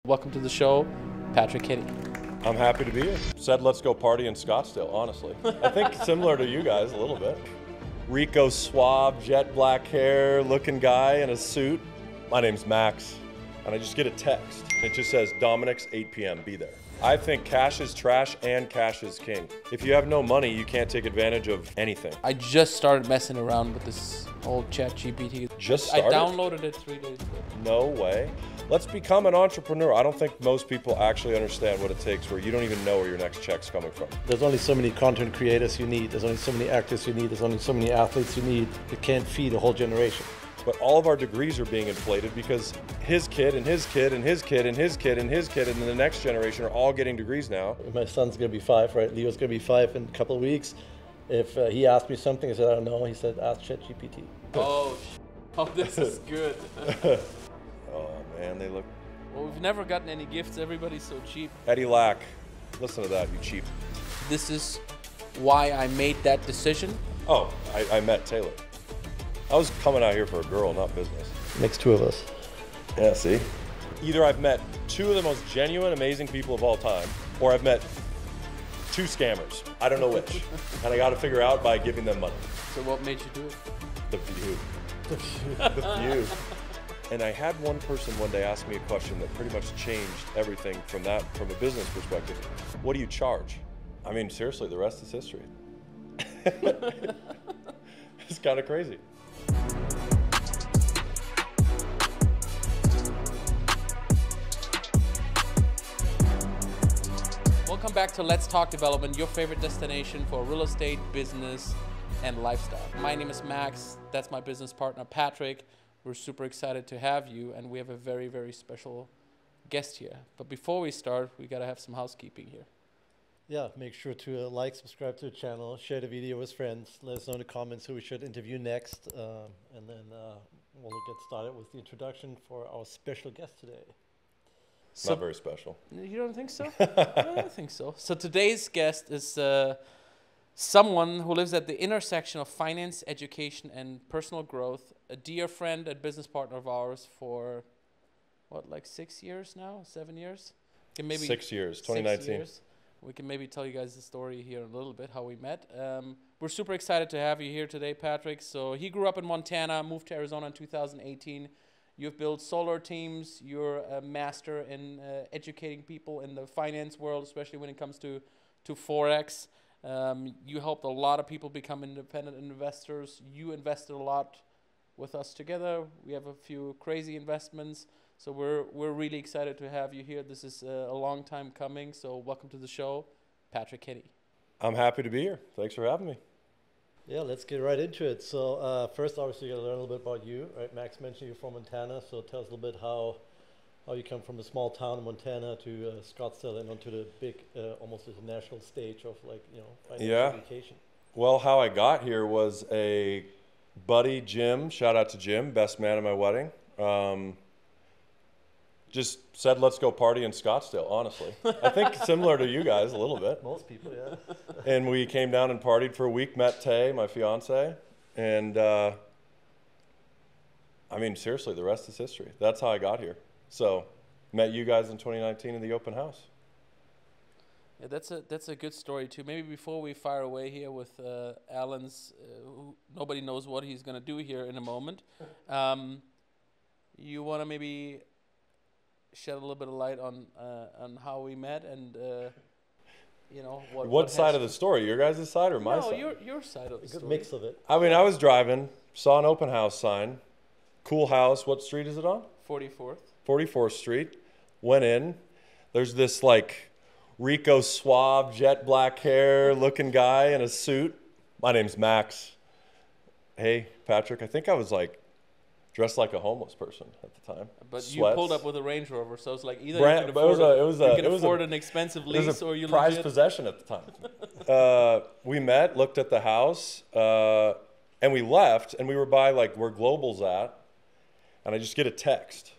Welcome to the show, Patrick Kenney. I'm happy to be here. Said let's go party in Scottsdale, honestly. I think similar to you guys a little bit. Rico suave, jet black hair, looking guy in a suit. My name's Max, and I just get a text. It just says, Dominic's 8 p.m., be there. I think cash is trash and cash is king. If you have no money, you can't take advantage of anything. I just started messing around with this old ChatGPT. Just started? I downloaded it 3 days ago. No way. Let's become an entrepreneur. I don't think most people actually understand what it takes where you don't even know where your next check's coming from. There's only so many content creators you need. There's only so many actors you need. There's only so many athletes you need. You can't feed a whole generation. But all of our degrees are being inflated because his kid and his kid and his kid and his kid and his kid and the next generation are all getting degrees now. My son's gonna be 5, right? Leo's gonna be 5 in a couple of weeks. If he asked me something, I said, I don't know. He said, ask ChatGPT. Oh, this is good. Oh man, they look. Well, we've never gotten any gifts. Everybody's so cheap. Eddie Lack, listen to that, you cheap. This is why I made that decision. Oh, I met Taylor. I was coming out here for a girl, not business. Makes 2 of us. Yeah, see? Either I've met 2 of the most genuine, amazing people of all time, or I've met 2 scammers. I don't know which. And I got to figure out by giving them money. So what made you do it? The view. The view. And I had one person one day ask me a question that pretty much changed everything from a business perspective. What do you charge? I mean, seriously, the rest is history. It's kind of crazy. Welcome back to Let's Talk Development, your favorite destination for real estate, business, and lifestyle. My name is Max. That's my business partner, Patrick. We're super excited to have you, and we have a very, very special guest here. But before we start, we gotta have some housekeeping here. Yeah, make sure to like, subscribe to the channel, share the video with friends, let us know in the comments who we should interview next, and then we'll get started with the introduction for our special guest today. Not very special. You don't think so? I don't think so. So today's guest is someone who lives at the intersection of finance, education, and personal growth. A dear friend and business partner of ours for, what, like 6 years now? 7 years? Maybe 6 years, 2019. 6 years. We can maybe tell you guys the story here in a little bit, how we met. We're super excited to have you here today, Patrick. So he grew up in Montana, moved to Arizona in 2018. You've built solar teams. You're a master in educating people in the finance world, especially when it comes to Forex. You helped a lot of people become independent investors. You invested a lot with us together. We have a few crazy investments. So we're really excited to have you here. This is a long time coming. So welcome to the show, Patrick Kenney. I'm happy to be here. Thanks for having me. Yeah, let's get right into it. So first, obviously, you got to learn a little bit about you. Right? Max mentioned you're from Montana, so tell us a little bit how you come from a small town in Montana to Scottsdale and onto the big, almost international stage of financial education. Well, how I got here was a buddy, Jim. Shout out to Jim, best man at my wedding. Just said, let's go party in Scottsdale, honestly. I think similar to you guys a little bit. Most people, yeah. And we came down and partied for a week, met Tay, my fiance. And I mean, seriously, the rest is history. That's how I got here. So met you guys in 2019 in the open house. Yeah, that's a good story too. Maybe before we fire away here with Alan's, who nobody knows what he's gonna do here in a moment. You wanna maybe shed a little bit of light on how we met and what side of the story? Your guys' side or my side? No, your side of the story. Good mix of it. I mean, I was driving, saw an open house sign, cool house. What street is it on? 44th. 44th Street. Went in. There's this like Rico suave, jet black hair looking guy in a suit. My name's Max. Hey, Patrick. I think I was like dressed like a homeless person at the time. But Sweats. you pulled up with a Range Rover, so it's like either you can afford an expensive lease or you prized legit possession at the time. We met, looked at the house, and we left, and we were by like where Global's at, and I just get a text.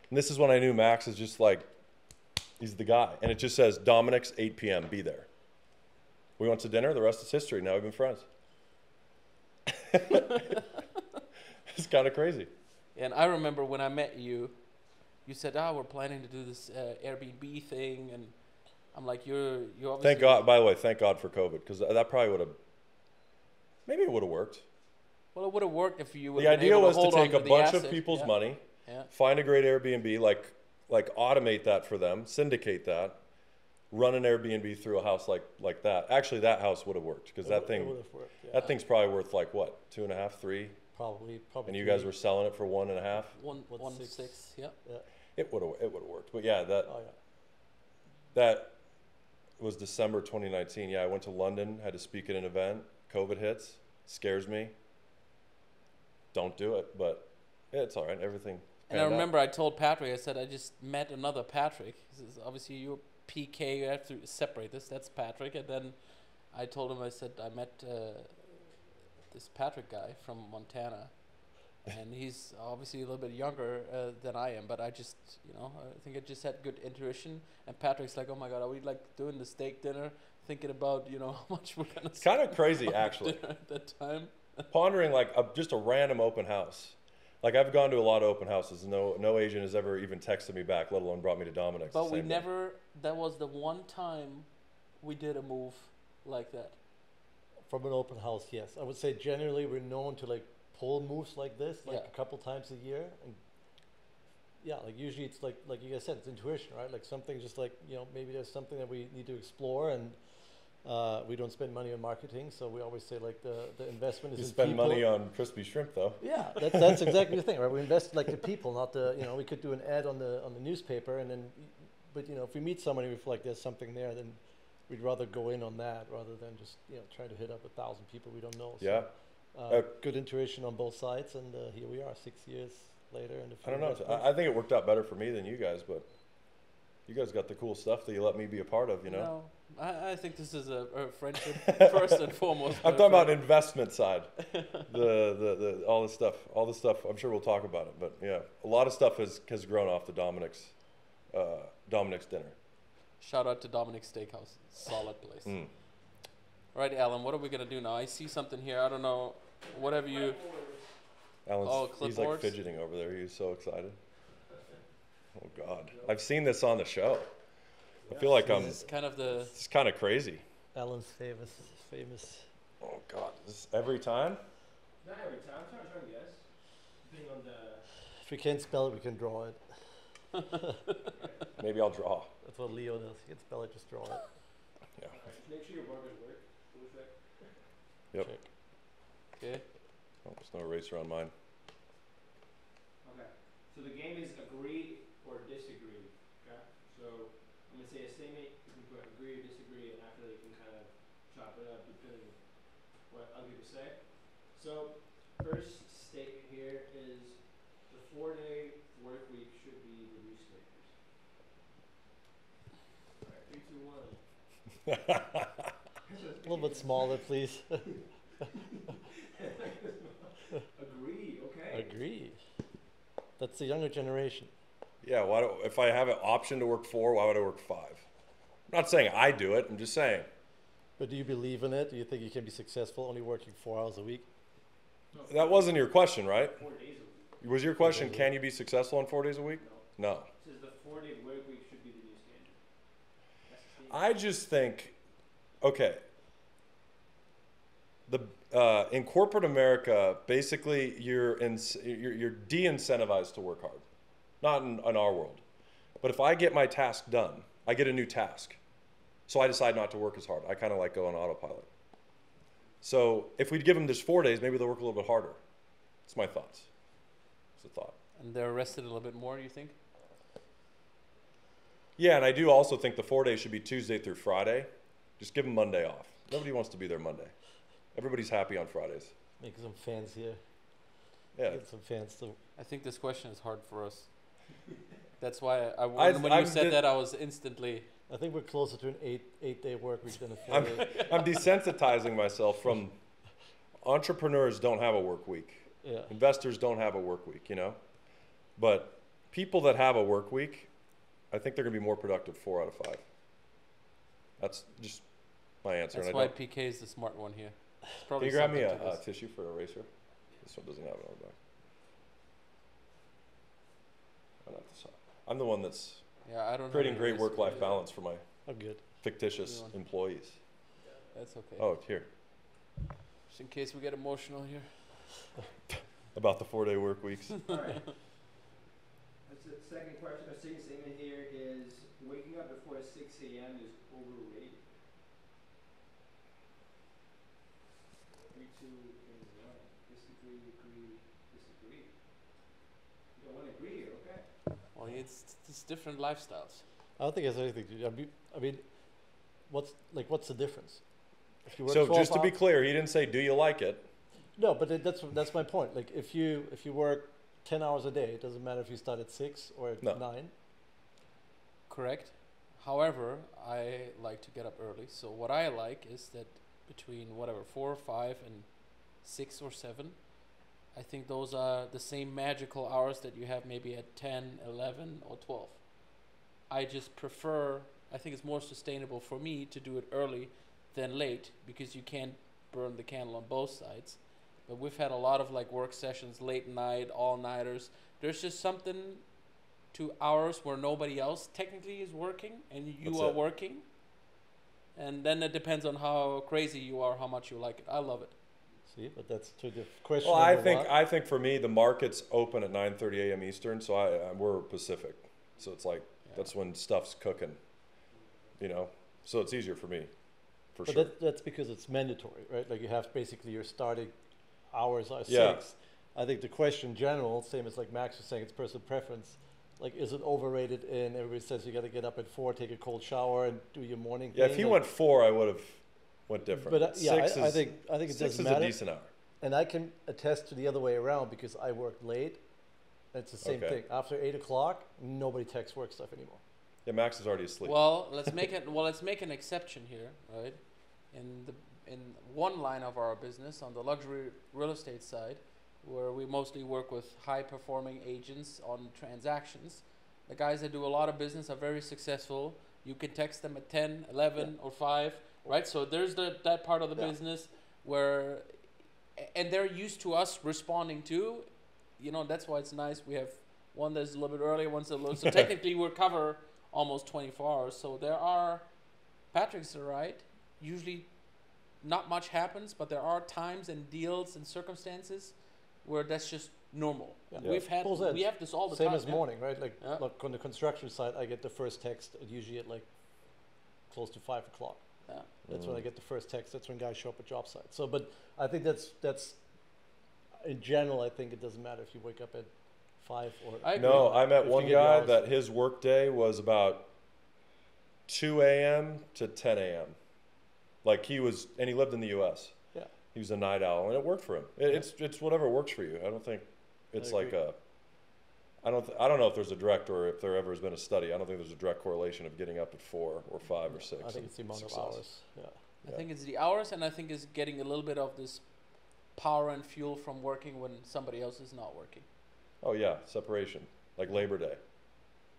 And this is when I knew Max is just like, he's the guy. And it just says, Dominic's 8 p.m., be there. We went to dinner, the rest is history. Now we've been friends. It's kind of crazy. And I remember when I met you, you said, we're planning to do this Airbnb thing, and I'm like, you're obviously. Thank God. By the way, thank God for COVID, because that probably would have. Maybe it would have worked. Well, it would have worked if you would. The idea was to take a bunch of asset. people's Yeah. money, Yeah. find a great Airbnb, like automate that for them, syndicate that, run an Airbnb through a house like that. Actually, that house would have worked, because that thing, worked, yeah. that thing's probably worth like what, 2.5, 3, Probably. and you guys were selling it for 1.5. 1.6. Yeah. Yeah. It would have worked, but yeah, that Oh yeah. that was December 2019. Yeah, I went to London, had to speak at an event. COVID hits, scares me. Don't do it, but it's all right. Everything. And I remember I told Patrick, I said, I just met another Patrick. This is obviously you're PK, you have to separate this. That's Patrick. And then I told him, I said, I met this Patrick guy from Montana. And he's obviously a little bit younger than I am, but I just, I think I just had good intuition. And Patrick's like, oh my God, are we like doing the steak dinner, thinking about, how much we're going to It's kind of crazy, actually. At that time. Pondering like just a random open house. Like I've gone to a lot of open houses. No Asian has ever even texted me back, let alone brought me to Dominic's. But we never, that was the one time we did a move like that. From an open house, yes. I would say generally we're known to like pull moves like this, like a couple times a year. And yeah, like usually it's like you guys said, it's intuition, right? Like something just like, maybe there's something that we need to explore, and we don't spend money on marketing, so we always say like the investment is you in spend people. money on crispy shrimp though. Yeah, that's exactly the thing, right? We invest like the people, not the, we could do an ad on the newspaper, and then, but if we meet somebody, we feel like there's something there, then we'd rather go in on that rather than just try to hit up 1,000 people we don't know. Yeah. So, good intuition on both sides, and here we are 6 years later. And I don't know. I think it worked out better for me than you guys, but you guys got the cool stuff that you let me be a part of, No, I think this is a friendship first and foremost. I'm talking about investment side. the all this stuff. I'm sure we'll talk about it, but yeah, a lot of stuff has grown off the Dominic's dinner. Shout out to Dominic's Steakhouse, solid place. All right, Alan, what are we gonna do now? I see something here. I don't know. Whatever you. Alan's he's like fidgeting over there. He's so excited. Oh God, I've seen this on the show. I feel like It's kind of the. It's kind of crazy. Alan's famous. Oh God, this every time. Not every time. I'm trying to guess. Depending on the. If we can't spell it, we can draw it. Maybe I'll draw. That's what Leo does. He can spell it, just draw it. Yeah. Make sure your markers work. Double check. Yep. Check. Okay. Oh, there's no eraser on mine. Okay. So the game is agree or disagree. Okay. So I'm gonna say a statement. You can put agree or disagree, and after that you can kind of chop it up depending on what other people say. So first statement here is the 4-day work week should be the new standard. All right. 3, 2, 1. A little bit smaller, please. Agree. Okay. Agree. That's the younger generation. Yeah. If I have an option to work 4, why would I work 5? I'm not saying I do it. I'm just saying. But do you believe in it? Do you think you can be successful only working 4 hours a week? That wasn't your question, right? 4 days a week. Was your question, can you be successful on 4 days a week? No. It says the 4-day work week should be the new standard. That's the statement. I just think, okay, in corporate America, basically you're de-incentivized to work hard. Not in our world. But if I get my task done, I get a new task. So I decide not to work as hard. I kind of like go on autopilot. So if we'd give them just 4 days, maybe they'll work a little bit harder. It's my thoughts. It's a thought. And they're rested a little bit more, you think? Yeah, and I do also think the 4 days should be Tuesday through Friday. Just give them Monday off. Nobody wants to be there Monday. Everybody's happy on Fridays. Making some fans here. Yeah. Get some fans too. I think this question is hard for us. That's why when you said that, I was instantly. I think we're closer to an eight-day work week than a 4-day. I'm desensitizing myself from entrepreneurs don't have a work week. Yeah. Investors don't have a work week, But people that have a work week, I think they're going to be more productive 4 out of 5. That's just my answer. That's why PK is the smart one here. Can you grab me a tissue for an eraser? This one doesn't have it on the back. Oh, not the side. I'm the one that's Yeah, I don't. creating have great any work-life risk. balance for my Oh, good. fictitious Everyone. employees. That's okay. Oh, here. Just in case we get emotional here. About the 4-day work weeks. All right. That's the second question. The second statement here is waking up before 6 a.m. is overrated. 3, 2, and 1. Disagree, agree, disagree. You don't want to agree here, okay? Well, it's different lifestyles. I don't think it has anything to do. I mean, what's the difference? If you work So 12 just to be hours- clear, he didn't say, do you like it? No, but that's my point. Like if you work 10 hours a day, it doesn't matter if you start at 6 or at No. 9. Correct. However, I like to get up early. So what I like is that between whatever 4 or 5 and 6 or 7, I think those are the same magical hours that you have maybe at 10, 11 or 12. I just prefer, I think it's more sustainable for me to do it early than late because you can't burn the candle on both sides. But we've had a lot of like work sessions, late night, all-nighters. There's just something to hours where nobody else technically is working and you That's are it. working. And then it depends on how crazy you are, how much you like it. I love it. See, but that's to the question. Well, I number one. think for me, the market's open at 9:30 a.m. Eastern, so we're Pacific. So it's like, that's when stuff's cooking, you know? So it's easier for me, for But sure. that's because it's mandatory, right? Like you have basically your starting hours are Yeah. 6. I think the question in general, same as like Max was saying, it's personal preference. Like, is it overrated? And everybody says you got to get up at 4, take a cold shower, and do your morning. Yeah, thing. if he like, went 4, I would have went different. but yeah, Six I is- think it 6 doesn't is matter. a decent hour. And I can attest to the other way around because I work late. It's the same Okay. thing. After 8 o'clock, nobody texts work stuff anymore. Yeah, Max is already asleep. Well, let's make an exception here, right? In one line of our business, on the luxury real estate side, where we mostly work with high performing agents on transactions. The guys that do a lot of business are very successful. You can text them at 10, 11 or 5, right? So there's that part of the Yeah. business where and they're used to us responding to, you know, that's why it's nice. We have one that's a little bit earlier, one's a little so technically we're cover almost 24 hours. So there are, Patrick's right, usually not much happens, but there are times and deals and circumstances where that's just normal. Yeah. Yeah. We have this all the Same time. as morning, right? Like, Yeah. look, on the construction side, I get the first text usually at like close to 5 o'clock. Yeah. That's when I get the first text. That's when guys show up at job site. So, but I think that's in general. I think it doesn't matter if you wake up at 5 or I agree. No, I met If you one get your guy hours. that his work day was about 2 a.m. to 10 a.m. Like he lived in the U.S. Yeah. He was a night owl, and it worked for him. It's whatever works for you. I don't think it's like agree. I don't know if there's a direct or if there ever has been a study. I don't think there's a direct correlation of getting up at 4 or 5 or 6. I think and it's the amount success. of hours. Yeah. I think it's the hours, and I think it's getting a little bit of this power and fuel from working when somebody else is not working. Oh yeah, separation, like Labor Day.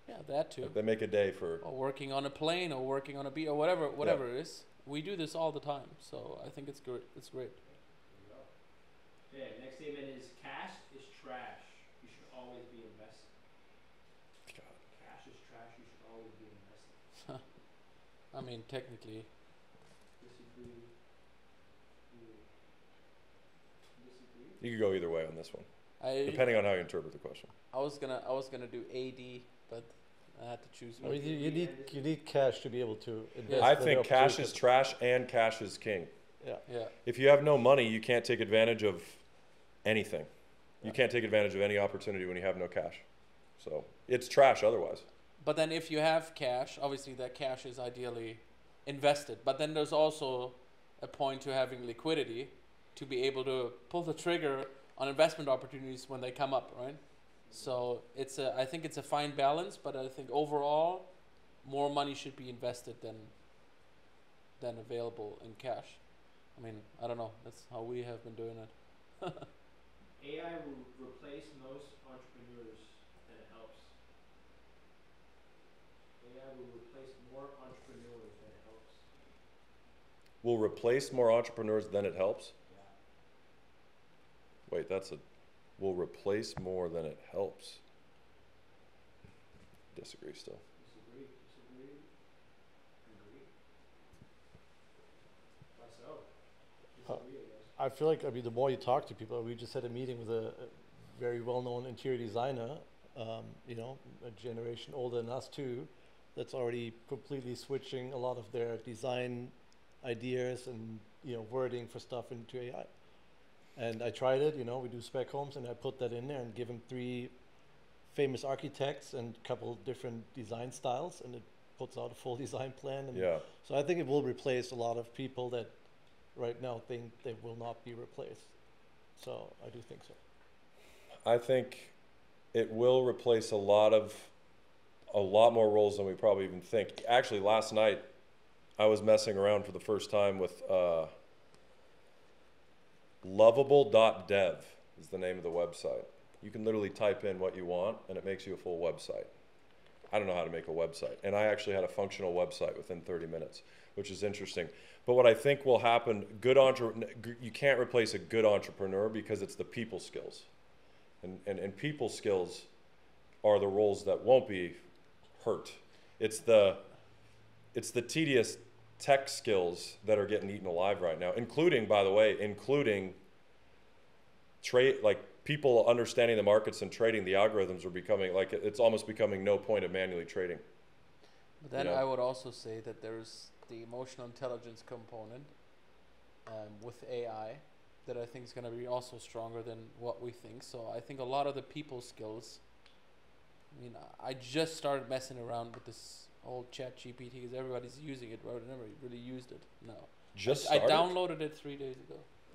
Yeah, that too. Like they make a day for. Or working on a plane, or working on a beach, or whatever it is. We do this all the time, so I think it's great. It's great. Okay, next statement is cash is trash. You should always be invested. God. Cash is trash. You should always be invested. I mean, technically, Disagree. Disagree. You could go either way on this one, I depending on how you interpret the question. was gonna do AD, but I had to choose I one. mean, you need cash to be able to invest. I the think cash opportunity. is trash and cash is king. Yeah. Yeah, If you have no money, you can't take advantage of anything. You Yeah. can't take advantage of any opportunity when you have no cash. So it's trash otherwise. but then if you have cash, obviously that cash is ideally invested. But then there's also a point to having liquidity to be able to pull the trigger on investment opportunities when they come up, right? So I think it's a fine balance, but I think overall, more money should be invested than available in cash. I mean, I don't know. That's how we have been doing it. AI will replace most entrepreneurs than it helps. AI will replace more entrepreneurs than it helps. Will replace more entrepreneurs than it helps? Yeah. Wait, will replace more than it helps. Disagree still. Disagree. Agree. Why so? Disagree, I guess. I feel like, I mean, the more you talk to people, we just had a meeting with a very well-known interior designer, you know, a generation older than us too, that's already completely switching a lot of their design ideas and, you know, wording for stuff into AI. And I tried it, you know, we do spec homes, and I put that in there and give him 3 famous architects and a couple different design styles, and it puts out a full design plan. And Yeah. so I think it will replace a lot of people that right now think they will not be replaced. So I do think so. I think it will replace a lot more roles than we probably even think. Actually, last night I was messing around for the first time with lovable.dev is the name of the website. You can literally type in what you want and it makes you a full website. I don't know how to make a website. And I actually had a functional website within 30 minutes, which is interesting. But what I think will happen, you can't replace a good entrepreneur because it's the people skills. And people skills are the roles that won't be hurt. It's the tedious tech skills that are getting eaten alive right now, including, by the way, trade, like people understanding the markets and trading. The algorithms are becoming, like, it's almost becoming no point of manually trading. But then You know? I would also say that there's the emotional intelligence component with AI that I think is going to be also stronger than what we think. So I think a lot of the people skills, I mean, I just started messing around with this whole chat GPT because everybody's using it, right? I never really used it. No. I downloaded it 3 days ago.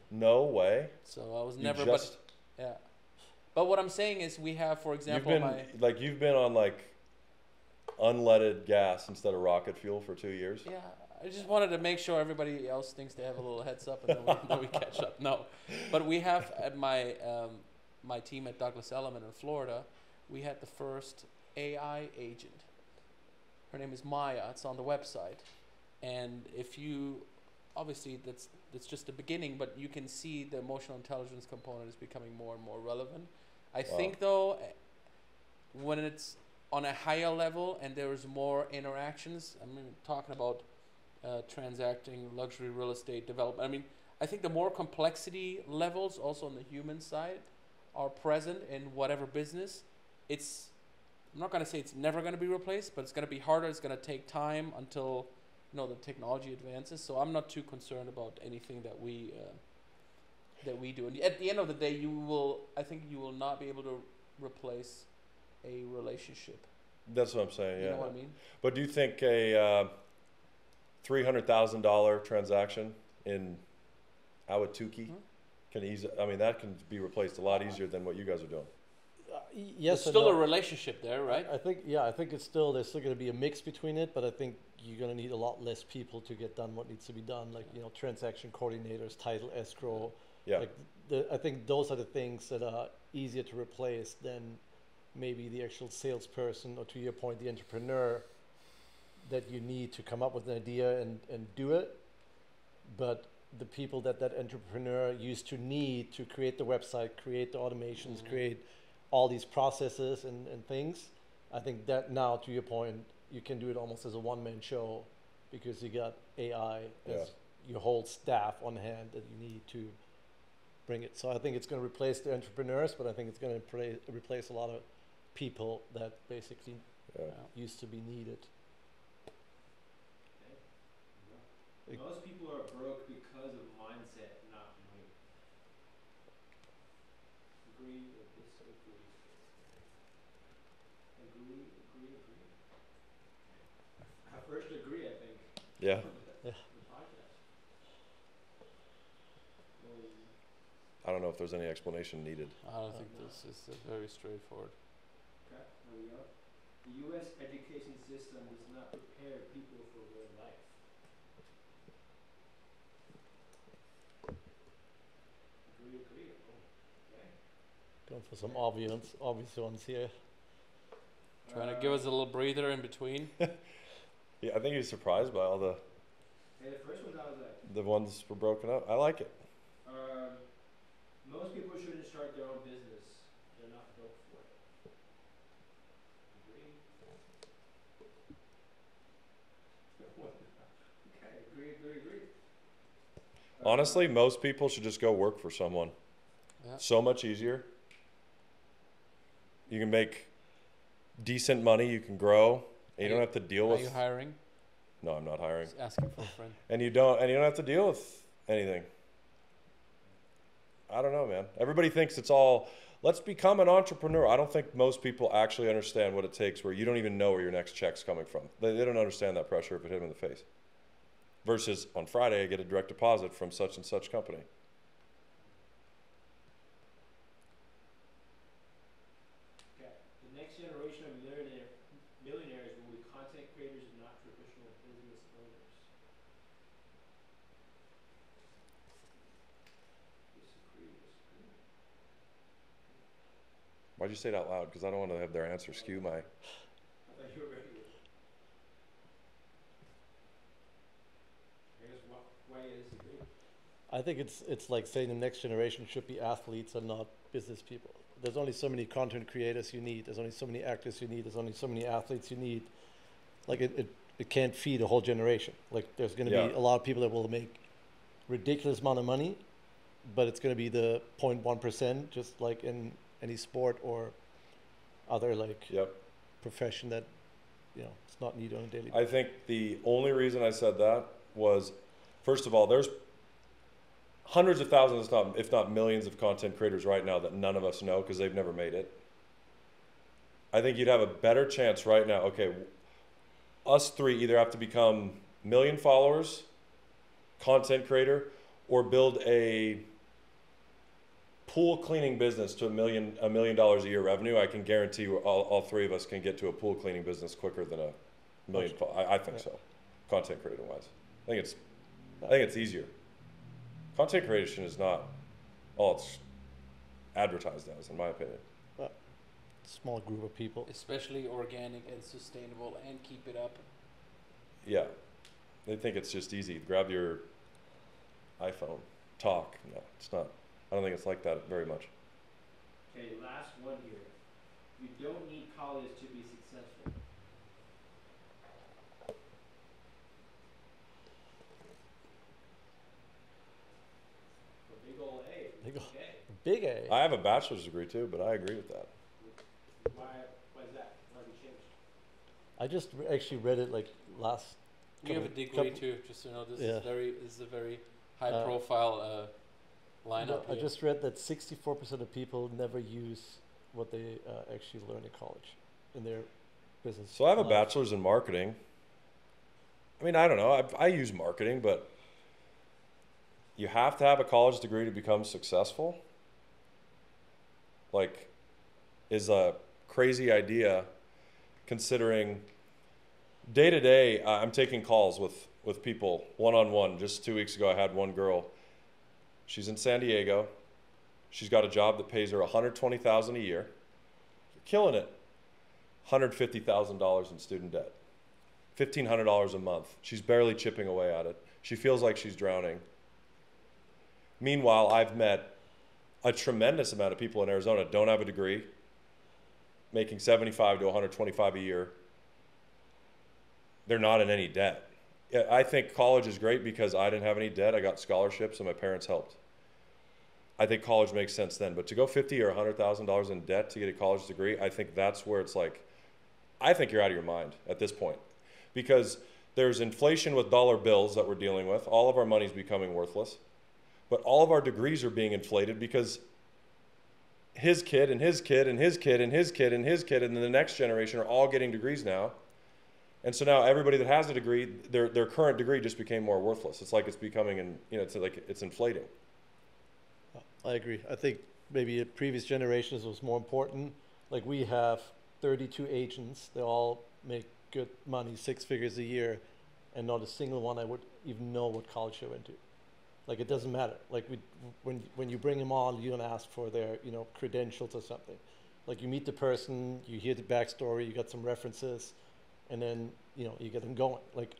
No way. So I was never, but yeah. But what I'm saying is we have, for example, you've been on like unleaded gas instead of rocket fuel for 2 years. Yeah, I just wanted to make sure everybody else thinks they have a little heads up, and then we catch up. No, but we have at my my team at Douglas Elliman in Florida, we had the first AI agent. Her name is Maya. It's on the website, and if you, obviously that's just the beginning, but you can see the emotional intelligence component is becoming more and more relevant. I think though, when it's on a higher level and there's more interactions, I mean, talking about transacting luxury real estate development, I mean, I think the more complexity levels also on the human side are present in whatever business, I'm not going to say it's never going to be replaced, but it's going to be harder. It's going to take time until, you know, the technology advances. So I'm not too concerned about anything that we do. And at the end of the day, I think you will not be able to replace a relationship. That's what I'm saying. Yeah. You know what I mean? But do you think a $300,000 transaction in Awatuki can that can be replaced a lot easier than what you guys are doing? Yes, there's still a relationship there, right? I think there's still going to be a mix between it, but I think you're going to need a lot less people to get done what needs to be done, like, you know, transaction coordinators, title escrow. Yeah. Like I think those are the things that are easier to replace than maybe the actual salesperson, or to your point, the entrepreneur that you need to come up with an idea and do it. But the people that entrepreneur used to need to create the website, create the automations, create all these processes and things, I think that now, to your point, you can do it almost as a one-man show because you got AI as your whole staff on hand that you need to bring it. So I think it's going to replace the entrepreneurs, but I think it's going to replace a lot of people that basically used to be needed. Okay. Most people are broke because of mindset, not money. Agree or disagree? Agree. I first agree, I think. Yeah. The podcast. I don't know if there's any explanation needed. I don't think this is very straightforward. Okay, there we go. The U.S. education system does not prepare people for real life. Agree. Oh, okay. Going for some obvious ones here. Trying to give us a little breather in between. Yeah, I think he's surprised by all the Hey, the first one, how was that? the ones were broken up. I like it. Most people shouldn't start their own business. They're not built for it. Agree. Honestly, most people should just go work for someone. Yeah. So much easier. You can make decent money. You can grow. And you don't have to deal Are with. you hiring? No, I'm not hiring. Just asking for a friend. And you don't have to deal with anything. I don't know, man. Everybody thinks it's all, let's become an entrepreneur. I don't think most people actually understand what it takes, where you don't even know where your next check's coming from. They don't understand that pressure if it hit them in the face. Versus on Friday, I get a direct deposit from such and such company. Okay. The next generation of millionaires will be content creators and not traditional business owners. Disagree. Why'd you say it out loud? Because I don't want to have their answer skew my... I thought you were ready with it. I guess why you disagree? I think it's like saying the next generation should be athletes and not business people. There's only so many content creators you need. There's only so many actors you need. There's only so many athletes you need. Like it can't feed a whole generation. Like there's going to be a lot of people that will make ridiculous amount of money, but it's going to be the 0.1%, just like in any sport or other like profession that, you know, it's not needed on a daily basis. I think the only reason I said that was, first of all, there's hundreds of thousands, if not millions of content creators right now that none of us know because they've never made it. I think you'd have a better chance right now. Okay, us three either have to become million followers, content creator, or build a pool cleaning business to $1 million a year revenue. I can guarantee all three of us can get to a pool cleaning business quicker than a million. I think so, content creator wise. I think it's easier. Content creation is not all it's advertised as, in my opinion. Small group of people. Especially organic and sustainable, and keep it up. Yeah. They think it's just easy. Grab your iPhone, talk. No, it's not. I don't think it's like that very much. Okay, last one here. You don't need college to be successful. A big ol' A. Big ol'. Okay. Big A. I have a bachelor's degree too, but I agree with that. Why is that? Why have you changed? I just actually read it like last. You have a degree too, just so you know. This is a very high profile lineup. I just read that 64% of people never use what they actually learn in college in their business. So I have a bachelor's in marketing. I mean, I don't know. I use marketing, but you have to have a college degree to become successful. Like, is a crazy idea considering day to day, I'm taking calls with people one-on-one. Just 2 weeks ago, I had one girl. She's in San Diego. She's got a job that pays her $120,000 a year. Killing it. $150,000 in student debt. $1,500 a month. She's barely chipping away at it. She feels like she's drowning. Meanwhile, I've met a tremendous amount of people in Arizona don't have a degree, making $75 to $125 a year. They're not in any debt. I think college is great because I didn't have any debt. I got scholarships and my parents helped. I think college makes sense then. But to go $50,000 or $100,000 in debt to get a college degree, I think that's where it's like, I think you're out of your mind at this point. Because there's inflation with dollar bills that we're dealing with. All of our money's becoming worthless. But all of our degrees are being inflated because his kid and his kid and his kid and his kid and his kid and then the next generation are all getting degrees now. And so now everybody that has a degree, their current degree just became more worthless. It's like it's becoming, it's like it's inflating. I agree. I think maybe in previous generations it was more important. Like we have 32 agents. They all make good money, 6 figures a year, and not a single one I would even know what college they went to. Like it doesn't matter. Like when you bring them on, you don't ask for their credentials or something. Like you meet the person, you hear the backstory, you got some references, and then you get them going. Like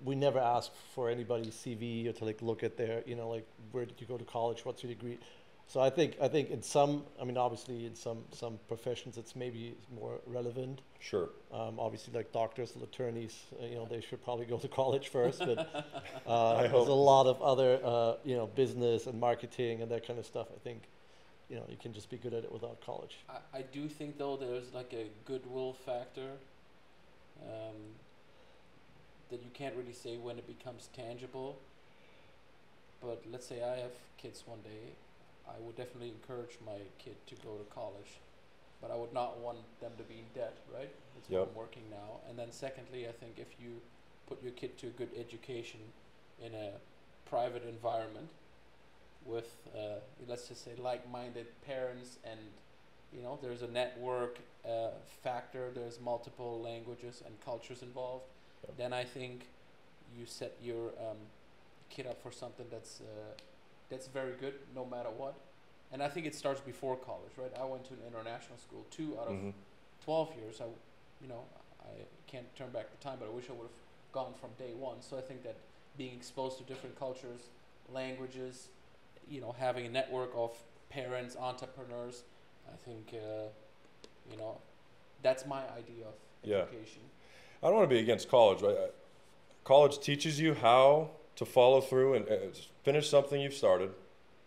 we never ask for anybody's CV or to like look at their like where did you go to college, what's your degree. So I think in some, I mean, obviously in some professions it's maybe more relevant. Sure. Obviously, like doctors and attorneys, you know, they should probably go to college first. But I there's hope. a lot of other, you know, business and marketing and that kind of stuff. I think, you know, you can just be good at it without college. I do think though there's like a goodwill factor that you can't really say when it becomes tangible. But let's say I have kids one day, I would definitely encourage my kid to go to college, but I would not want them to be in debt, right? That's what Yep. I'm working now. And then secondly, I think if you put your kid to a good education in a private environment with, let's just say, like-minded parents, and you know, there's a network factor, there's multiple languages and cultures involved, Yep. then I think you set your kid up for something that's very good no matter what. And I think it starts before college, right? I went to an international school, 2 out of 12 years. I can't turn back the time, but I wish I would have gone from day one. So I think that being exposed to different cultures, languages, you know, having a network of parents, entrepreneurs, I think, you know, that's my idea of Yeah. education. I don't want to be against college. Right? College teaches you how to follow through and finish something you've started,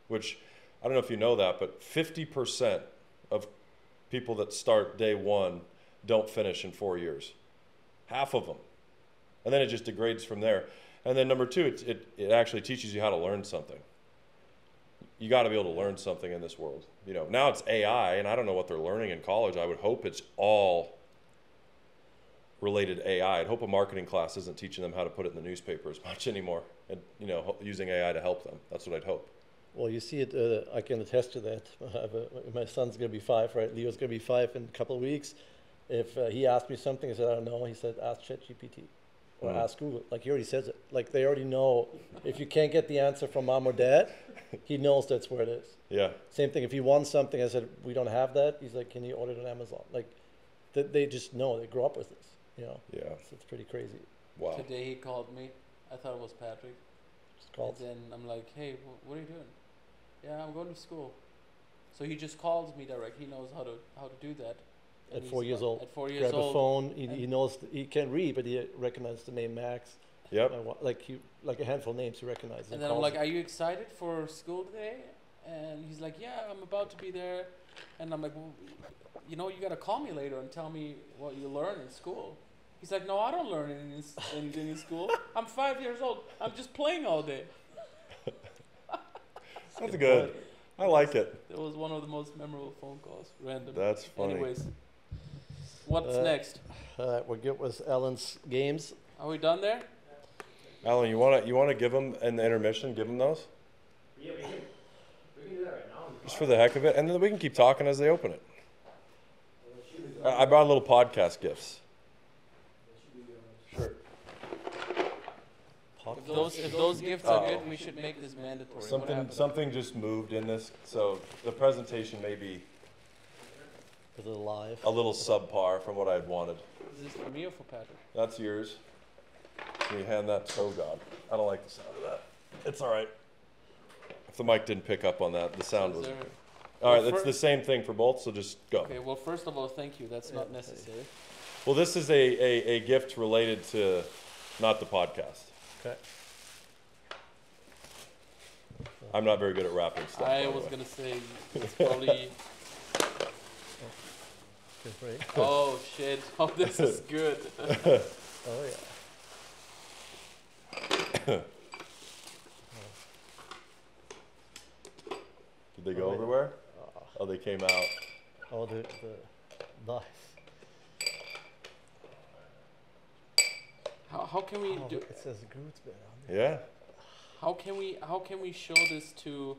which I don't know if you know that, but 50% of people that start day one don't finish in 4 years. Half of them. And then it just degrades from there. And then number two, it actually teaches you how to learn something. You got to be able to learn something in this world. You know, now it's AI, and I don't know what they're learning in college. I would hope it's all related to AI. I'd hope a marketing class isn't teaching them how to put it in the newspaper as much anymore, and you know, using AI to help them. That's what I'd hope. Well, you see it. I can attest to that. My son's going to be 5, right? Leo's going to be 5 in a couple of weeks. If he asked me something, I said, I don't know. He said, ask ChatGPT or ask Google. Like, he already says it. Like, they already know. If you can't get the answer from mom or dad, he knows that's where it is. Yeah. Same thing. If he wants something, I said, we don't have that. He's like, can you order it on Amazon? Like, they just know. They grew up with this, you know? Yeah. So it's pretty crazy. Wow. Today he called me. I thought it was Patrick. Just called. And then I'm like, hey, what are you doing? Yeah, I'm going to school. So he just calls me direct. He knows how to do that. And At 4 years old. At 4 years Grab old. a phone. He knows. He can't read, but he recognizes the name Max. Yep. Like a handful of names he recognizes. And then I'm like, are you excited for school today? And he's like, yeah, I'm about to be there. And I'm like, well, you know, you got to call me later and tell me what you learn in school. He's like, no, I don't learn anything in school. I'm 5 years old. I'm just playing all day. That's good. I like it. It was one of the most memorable phone calls. Random. That's funny. Anyways, what's next? We're good with Alan's games. Are we done there? Alan, you wanna give them in the intermission? Give them those, Yeah, we can do that right now. just for the heck of it, and then we can keep talking as they open it. I brought a little podcast gifts. Sure. If those gifts are good, we should make this mandatory. What happened? Something just moved in this, so the presentation may be Is it live? a little subpar from what I'd wanted. Is this for me or for Patrick? That's yours. Can you hand that to, oh God, I don't like the sound of that. It's all right. If the mic didn't pick up on that, the sound Is was. there- All right, Well, it's the same thing for both, so just go. Okay, well, first of all, thank you. That's not necessary. Well, this is a gift related to not the podcast. Okay. I'm not very good at wrapping stuff. by I the was way. going to say, it's probably... Good break. Oh, shit. Oh, this is good. Oh yeah. Did they go everywhere? Oh, they came out. Oh, the nice. How can we Oh, do... it says Groomsmen on there. Yeah. How can we show this to...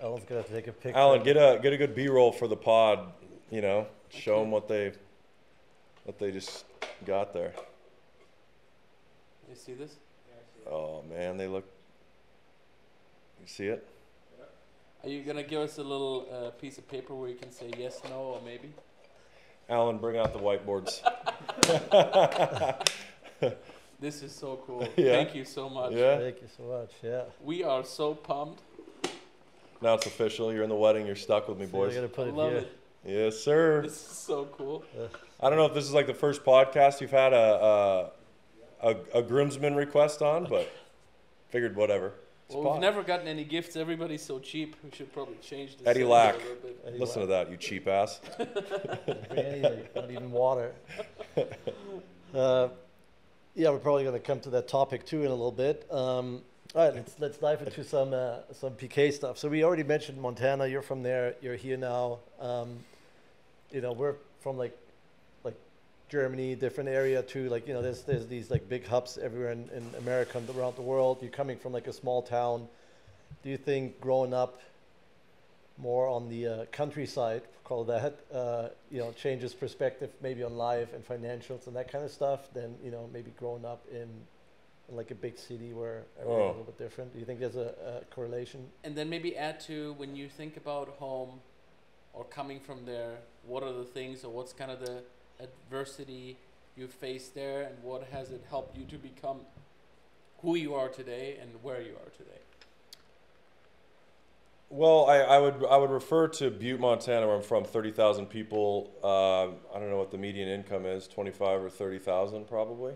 Alan's gonna have to take a picture. Alan, get a good B-roll for the pod. You know, show them what they just got there. You see this? Oh man, they look. You see it? Are you going to give us a little piece of paper where you can say yes, no, or maybe? Alan, bring out the whiteboards. This is so cool. Yeah. Thank you so much. Yeah. Thank you so much. Yeah. We are so pumped. Now it's official. You're in the wedding. You're stuck with me, So boys. I gotta put it Love here. it. Yes, sir. This is so cool. I don't know if this is like the first podcast you've had a groomsman request on, but figured whatever. It's Well, fine. we've never gotten any gifts. Everybody's so cheap. We should probably change this. Eddie a Lack. little bit. Eddie Listen Lack. to that, you cheap ass. Bring anything, not even water. Yeah, we're probably going to come to that topic too in a little bit. All right, let's dive into some PK stuff. So we already mentioned Montana. You're from there. You're here now. You know, we're from like Germany, different area too. Like, you know, there's these like big hubs everywhere in America and around the world. You're coming from like a small town. Do you think growing up more on the countryside, call that, you know, changes perspective maybe on life and financials and that kind of stuff than, you know, maybe growing up in like a big city where everything's a little bit different? Do you think there's a correlation? And then maybe add to, when you think about home or coming from there, what are the things or what's kind of the adversity you faced there, and what has it helped you to become who you are today and where you are today? Well, I would refer to Butte, Montana, where I'm from. 30,000 people. I don't know what the median income is. 25 or 30,000 probably.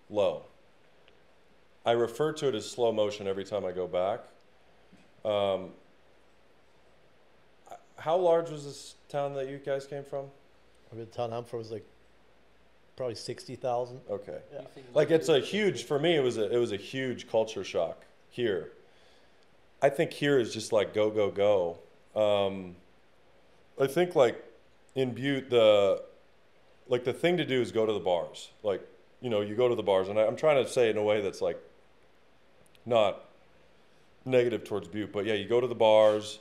Low. I refer to it as slow motion every time I go back. How large was this town that you guys came from? I mean, the town I'm from was like probably 60,000. Okay. Yeah. You think Like it's a huge, for me it was a huge culture shock here. I think here is just like go, go, go. I think like in Butte, the thing to do is go to the bars. Like, you know, you go to the bars, and I'm trying to say it in a way that's like not negative towards Butte, but yeah, you go to the bars,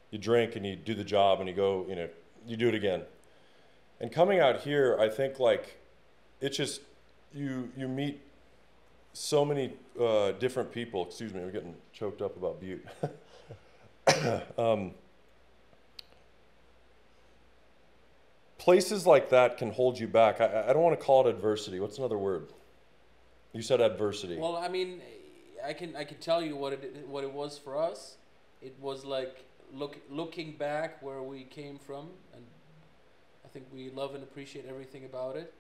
you drink, and you do the job, and you go, you know, you do it again. And coming out here, I think like it's just you meet so many different people. Excuse me, I'm getting choked up about Butte. Places like that can hold you back. I don't want to call it adversity. What's another word? You said adversity. Well, I mean, I can tell you what it was for us. It was like looking back where we came from, and I think we love and appreciate everything about it.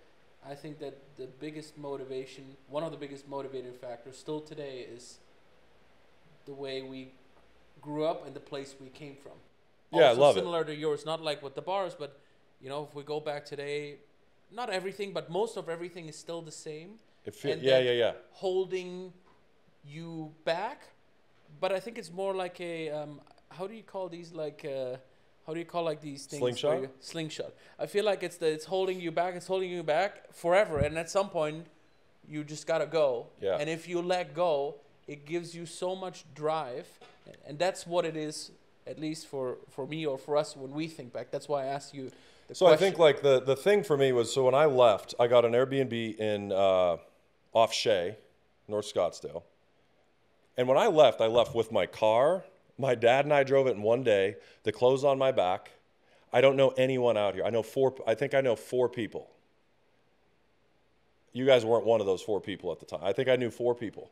I think that the biggest motivation, one of the biggest motivating factors still today, is the way we grew up and the place we came from. Yeah, Also I love similar to yours, not like with the bars, but you know, if we go back today, not everything, but most of everything is still the same. Yeah. Holding you back, but I think it's more like a how do you call these, like how do you call like these things? Slingshot? Slingshot. I feel like it's holding you back. It's holding you back forever, and at some point, you just gotta go. Yeah. And if you let go, it gives you so much drive, and that's what it is. At least for me or for us when we think back. That's why I asked you the So question. I think like the thing for me was, so when I left, I got an Airbnb in off Shea, North Scottsdale. And when I left with my car. My dad and I drove it in one day, the clothes on my back. I don't know anyone out here. I think I know four people. You guys weren't one of those four people at the time. I think I knew four people.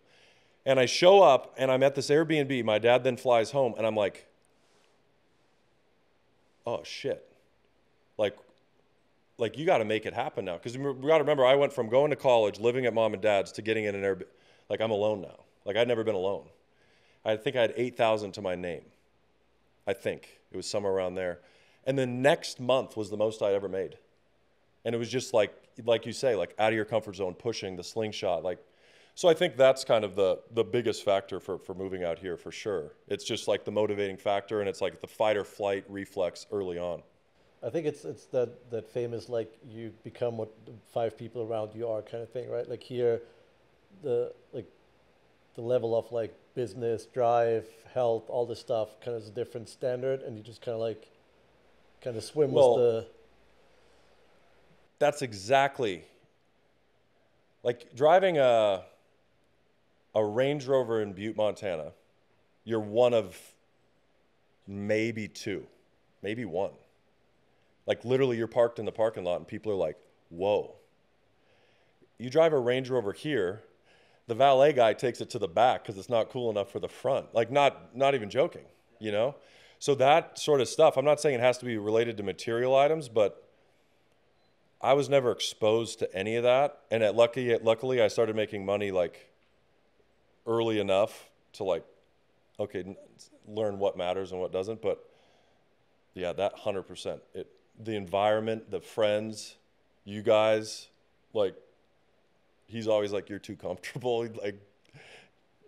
And I show up and I'm at this Airbnb. My dad then flies home and I'm like, oh shit. Like you got to make it happen now. Because we got to remember, I went from going to college, living at mom and dad's, to getting in an Airbnb. Like, I'm alone now. Like, I'd never been alone. I think I had 8,000 to my name. I think it was somewhere around there. And the next month was the most I'd ever made. And it was just like you say, like out of your comfort zone, pushing the slingshot. Like, so I think that's kind of the biggest factor for moving out here for sure. It's just like the motivating factor, and it's like the fight or flight reflex early on. I think it's that famous, like, you become what the five people around you are kind of thing, right? Like here, the level of like business, drive, health, all this stuff kind of is a different standard, and you just kind of swim with the. That's exactly like driving a Range Rover in Butte, Montana. You're one of maybe two, maybe one. Like literally you're parked in the parking lot and people are like, whoa. You drive a Range Rover here, the valet guy takes it to the back because it's not cool enough for the front. Like not even joking, you know? So that sort of stuff, I'm not saying it has to be related to material items, but I was never exposed to any of that. And luckily I started making money like early enough to like, okay, learn what matters and what doesn't. But yeah, that 100%. The environment, the friends, you guys, like, he's always like, you're too comfortable. Like,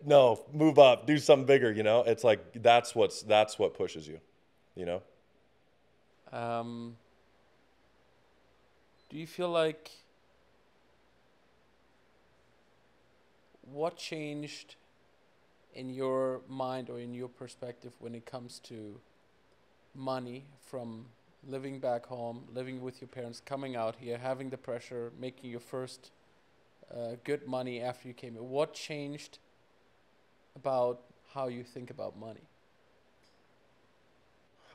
no, move up, do something bigger, you know? It's like, that's what pushes you, you know? Do you feel like, what changed in your mind or in your perspective when it comes to money, from living back home, living with your parents, coming out here, having the pressure, making your first good money after you came here? What changed about how you think about money?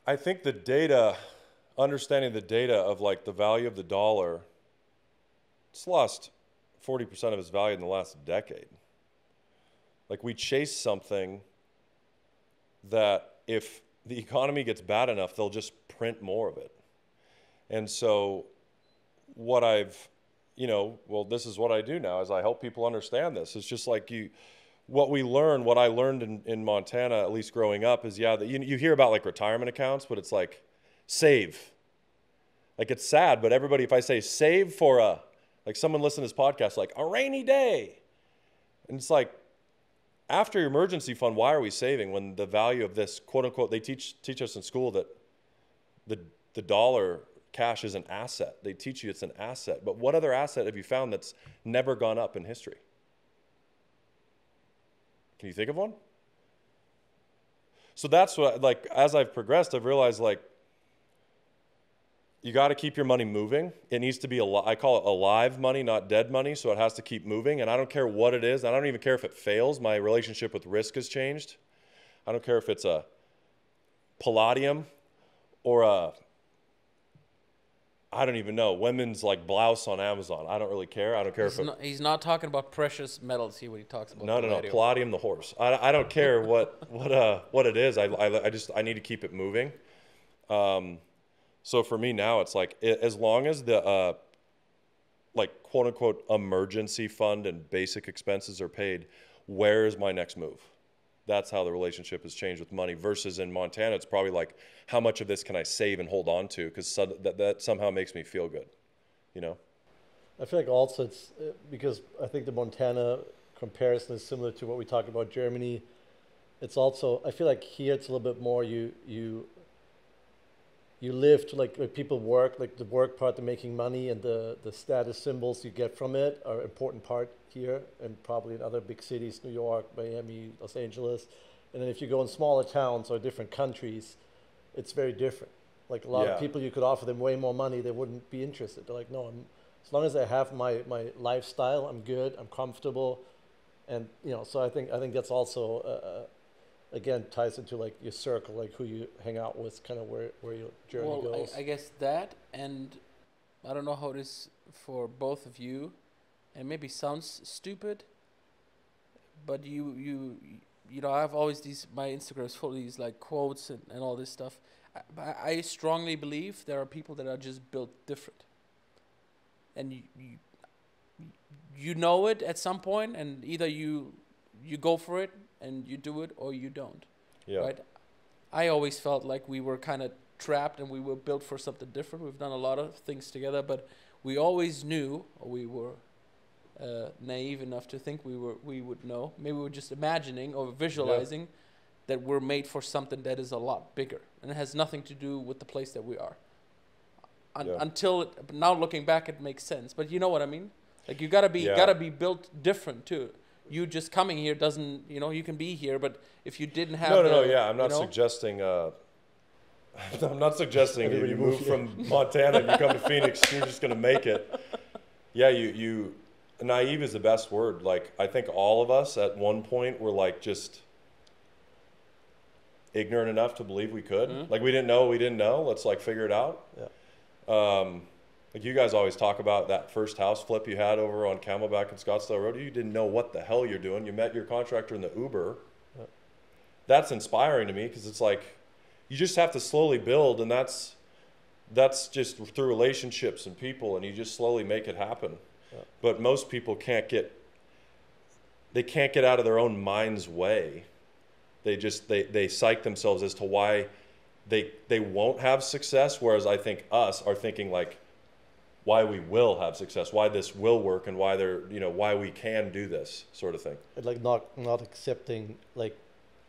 I think the data, understanding the data of like the value of the dollar, it's lost 40% of its value in the last decade. Like, we chase something that if the economy gets bad enough, they'll just print more of it. And so what this is what I do now, is I help people understand this. It's just like what I learned in Montana, at least growing up, is you hear about like retirement accounts, but it's like save. Like, it's sad, but everybody, if I say save for like someone listening to this podcast, like a rainy day, and it's like, after your emergency fund, why are we saving when the value of this, quote unquote, they teach us in school that the dollar cash is an asset. They teach you it's an asset. But what other asset have you found that's never gone up in history? Can you think of one? So that's what, like, as I've progressed, I've realized, like, you got to keep your money moving. It needs to be, I call it alive money, not dead money. So it has to keep moving. And I don't care what it is. I don't even care if it fails. My relationship with risk has changed. I don't care if it's a Palladium or I don't even know, women's like blouse on Amazon. I don't really care. I don't care he's not talking about precious metals here when he talks about No, Palladium the horse. I don't care what it is. I need to keep it moving. So for me now, it's like, as long as the like quote unquote emergency fund and basic expenses are paid, where is my next move? That's how the relationship has changed with money. Versus in Montana, it's probably like, how much of this can I save and hold on to? Because that somehow makes me feel good, you know? I feel like also it's because I think the Montana comparison is similar to what we talked about Germany. It's also, I feel like here it's a little bit more you live to like people work, like the work part, the making money and the status symbols you get from it are an important part here, and probably in other big cities, New York, Miami, Los Angeles. And then if you go in smaller towns or different countries, it's very different. Like a lot of people, you could offer them way more money, they wouldn't be interested. They're like, no, as long as I have my lifestyle, I'm good, I'm comfortable. And so I think that's also again ties into like your circle, like who you hang out with, kind of where your journey goes. I guess that, and I don't know how it is for both of you, and maybe sounds stupid, but I have always my Instagram is full of these like quotes and all this stuff. I strongly believe there are people that are just built different, and you know it at some point, and either you go for it and you do it, or you don't. Yeah. Right? I always felt like we were kind of trapped and we were built for something different. We've done a lot of things together, but we always knew, or we were naive enough to think we would know. Maybe we were just imagining or visualizing that we're made for something that is a lot bigger, and it has nothing to do with the place that we are. Until now, looking back, it makes sense. But you know what I mean? Like, you gotta be built different too. You just coming here doesn't, you can be here, but if you didn't have I'm not suggesting I'm not suggesting you move from Montana and you come to Phoenix, you're just gonna make it. Yeah, you naive is the best word. Like, I think all of us at one point were like just ignorant enough to believe we could. Mm-hmm. Like, we didn't know, let's like figure it out. Like, you guys always talk about that first house flip you had over on Camelback and Scottsdale Road. You didn't know what the hell you're doing. You met your contractor in the Uber. That's inspiring to me, because it's like, you just have to slowly build, and that's just through relationships and people, and you just slowly make it happen. Yeah. But most people can't get out of their own mind's way. They psych themselves as to why they won't have success, whereas I think us are thinking like why we will have success, why this will work, and why why we can do this sort of thing. And like not accepting like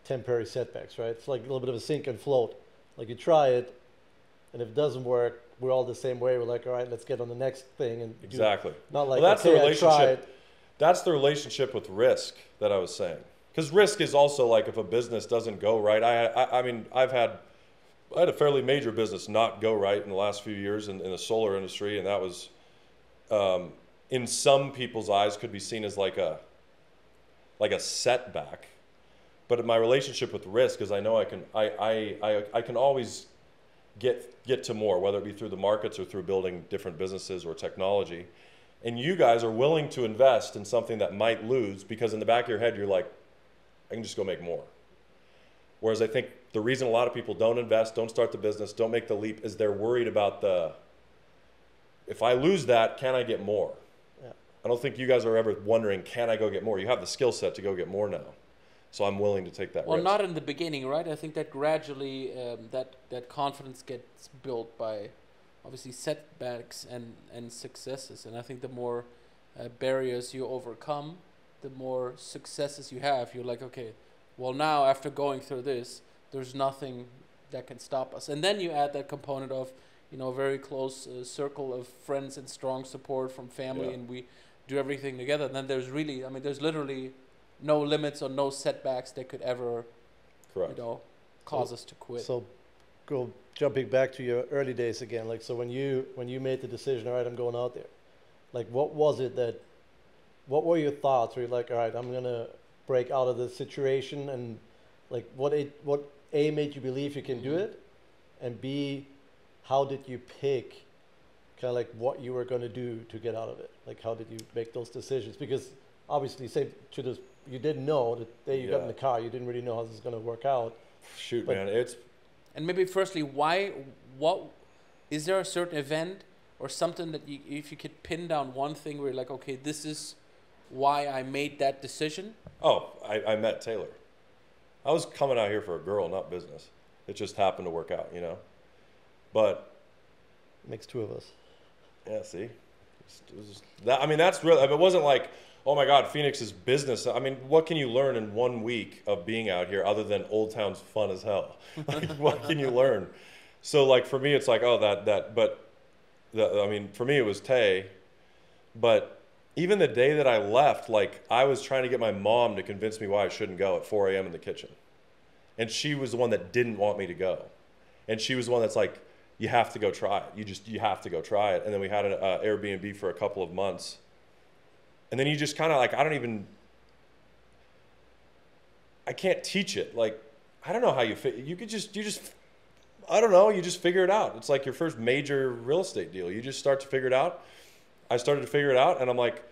temporary setbacks, right? It's like a little bit of a sink and float. Like you try it, and if it doesn't work, we're all the same way. We're like, all right, let's get on the next thing. And exactly. Not like, that's okay, the relationship. I tried. That's the relationship with risk that I was saying. Because risk is also like if a business doesn't go right. I mean, I had a fairly major business not go right in the last few years in the solar industry, and that was, in some people's eyes, could be seen as like a setback. But my relationship with risk is I know I can always get to more, whether it be through the markets or through building different businesses or technology. And you guys are willing to invest in something that might lose because in the back of your head you're like, I can just go make more. Whereas I think the reason a lot of people don't invest, don't start the business, don't make the leap is they're worried about if I lose that, can I get more? Yeah. I don't think you guys are ever wondering, can I go get more? You have the skill set to go get more now. So I'm willing to take that risk. Well, not in the beginning, right? I think that gradually that confidence gets built by obviously setbacks and successes. And I think the more barriers you overcome, the more successes you have. You're like, okay, well now after going through this, there's nothing that can stop us. And then you add that component of, a very close circle of friends and strong support from family, and we do everything together. And then there's literally no limits or no setbacks that could ever, cause us to quit. So, jumping back to your early days again. Like, so when you made the decision, all right, I'm going out there. Like, what were your thoughts? Were you like, all right, I'm gonna break out of this situation, and like, what A made you believe you can do it, and B, how did you pick kind of like what you were going to do to get out of it? Like, how did you make those decisions? Because obviously, you didn't know that day you got in the car, you didn't really know how this is going to work out. Shoot, man, And maybe firstly, what is there a certain event or something that if you could pin down one thing where you're like, okay, this is why I made that decision? Oh, I met Taylor. I was coming out here for a girl, not business. It just happened to work out, But makes two of us. Yeah, see, it was that. I mean, that's real. It wasn't like, oh my God, Phoenix is business. I mean, what can you learn in 1 week of being out here other than Old Town's fun as hell? Like, what can you learn? So, like, for me, it's like, oh, for me, it was Tay. But even the day that I left, like, I was trying to get my mom to convince me why I shouldn't go at 4 a.m. in the kitchen. And she was the one that didn't want me to go. And she was the one that's like, you have to go try it. You have to go try it. And then we had an Airbnb for a couple of months. And then you just kind of like, I can't teach it. Like, I don't know how you just figure it out. It's like your first major real estate deal. You just start to figure it out. I started to figure it out, and I'm like,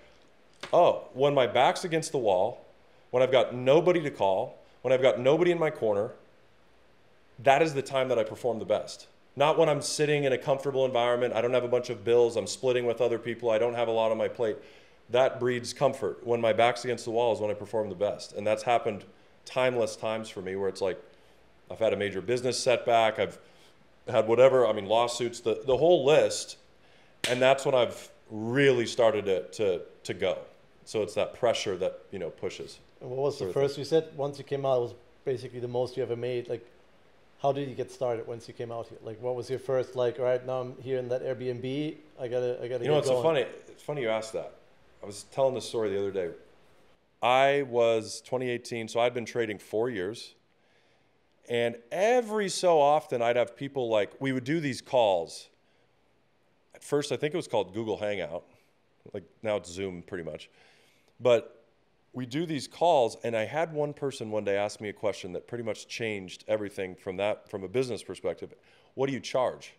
oh, when my back's against the wall, when I've got nobody to call, when I've got nobody in my corner, that is the time that I perform the best. Not when I'm sitting in a comfortable environment, I don't have a bunch of bills, I'm splitting with other people, I don't have a lot on my plate. That breeds comfort. When my back's against the wall is when I perform the best. And that's happened timeless times for me where it's like, I've had a major business setback, I've had whatever, lawsuits, the whole list. And that's when I've really started to go. So it's that pressure that, pushes. And what was the first, you said once you came out, it was basically the most you ever made. Like, how did you get started once you came out here? Like, what was your first, like, all right, now I'm here in that Airbnb, I gotta get going. It's funny you asked that. I was telling this story the other day. I was 2018, so I'd been trading 4 years. And every so often I'd have people like, we would do these calls. At first, I think it was called Google Hangout. Like now it's Zoom pretty much. But we do these calls, and I had one person one day ask me a question that pretty much changed everything from a business perspective. What do you charge?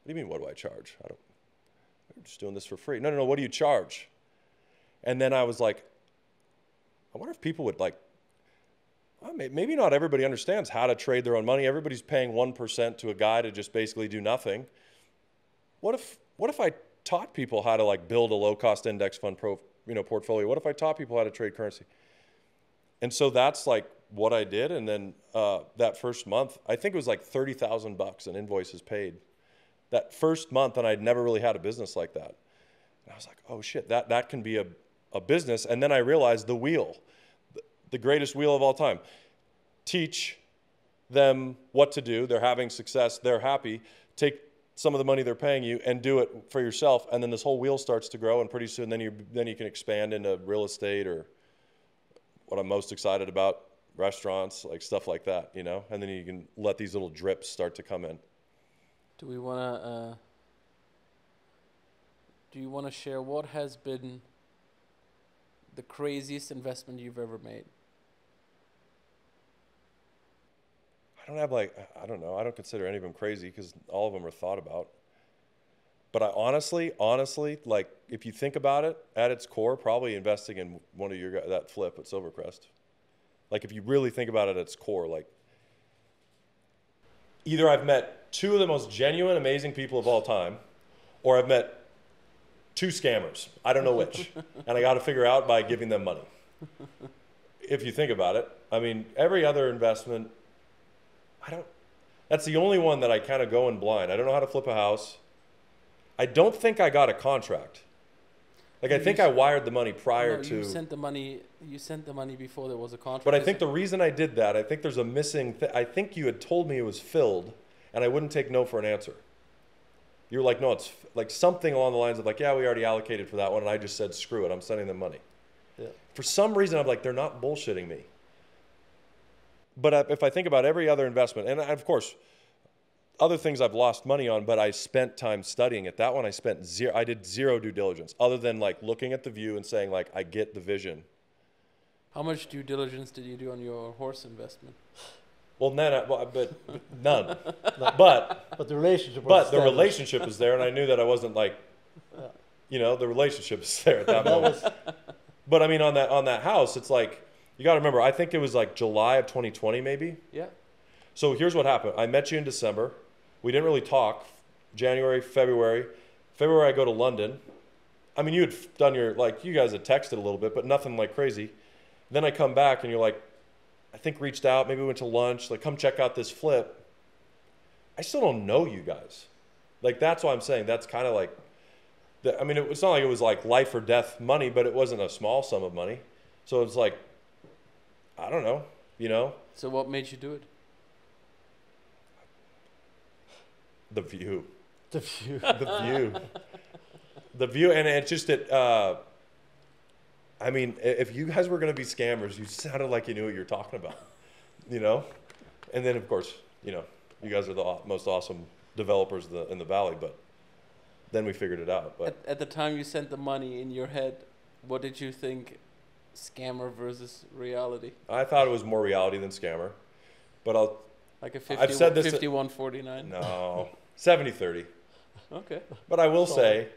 What do you mean, what do I charge? I'm just doing this for free. No, what do you charge? And then I was like, I wonder if people would like, maybe not everybody understands how to trade their own money. Everybody's paying 1% to a guy to just basically do nothing. What if I taught people how to like build a low-cost index fund portfolio? What if I taught people how to trade currency? And so that's like what I did. And then that first month, I think it was like $30,000 in invoices paid. That first month, and I'd never really had a business like that. And I was like, oh shit, that can be a business. And then I realized the wheel, the greatest wheel of all time. Teach them what to do. They're having success. They're happy. Take some of the money they're paying you and do it for yourself. And then this whole wheel starts to grow. And pretty soon then you can expand into real estate, or what I'm most excited about, restaurants, like stuff like that, you know? And then you can let these little drips start to come in. Do you want to share what has been the craziest investment you've ever made? I don't have I don't know. I don't consider any of them crazy because all of them are thought about. But I honestly, like if you think about it, at its core, probably investing in one of that flip at Silvercrest. Like if you really think about it at its core, like either I've met two of the most genuine, amazing people of all time, or I've met two scammers. I don't know which. And I got to figure out by giving them money. If you think about it, I mean, every other investment, that's the only one that I kind of go in blind. I don't know how to flip a house. I don't think I got a contract. Like I think I wired the money prior to. You sent the money before there was a contract. But I think the reason I did that, I think there's a missing I think you had told me it was filled, and I wouldn't take no for an answer. You were like, no, it's like something along the lines of like, yeah, we already allocated for that one, and I just said, screw it, I'm sending them money. Yeah. For some reason, I'm like, they're not bullshitting me. But if I think about every other investment, and of course, other things I've lost money on, but I spent time studying it. That one I did zero due diligence, other than like looking at the view and saying like, I get the vision. How much due diligence did you do on your horse investment? Well, none. But the relationship. But the relationship is there, and I knew that I wasn't like, you know, the relationship is there at that moment. But I mean, on that house, it's like you got to remember. I think it was like July of 2020, maybe. Yeah. So here's what happened. I met you in December. We didn't really talk. January, February. February, I go to London. I mean, you had done you guys had texted a little bit, but nothing like crazy. Then I come back, and you're like, I think reached out, maybe we went to lunch, like come check out this flip. I still don't know you guys. Like that's why I'm saying that's kind of like, I mean, it's not like it was like life or death money, but it wasn't a small sum of money. So it's like, I don't know, you know. So what made you do it? The view. The view. The view. The view, and it's just that, I mean, if you guys were going to be scammers, you sounded like you knew what you were talking about, you know? And then, of course, you know, you guys are the most awesome developers in the Valley, but then we figured it out. But at the time you sent the money in your head, what did you think scammer versus reality? I thought it was more reality than scammer, but Like a 51-49? No, 70-30. Okay. But I will say,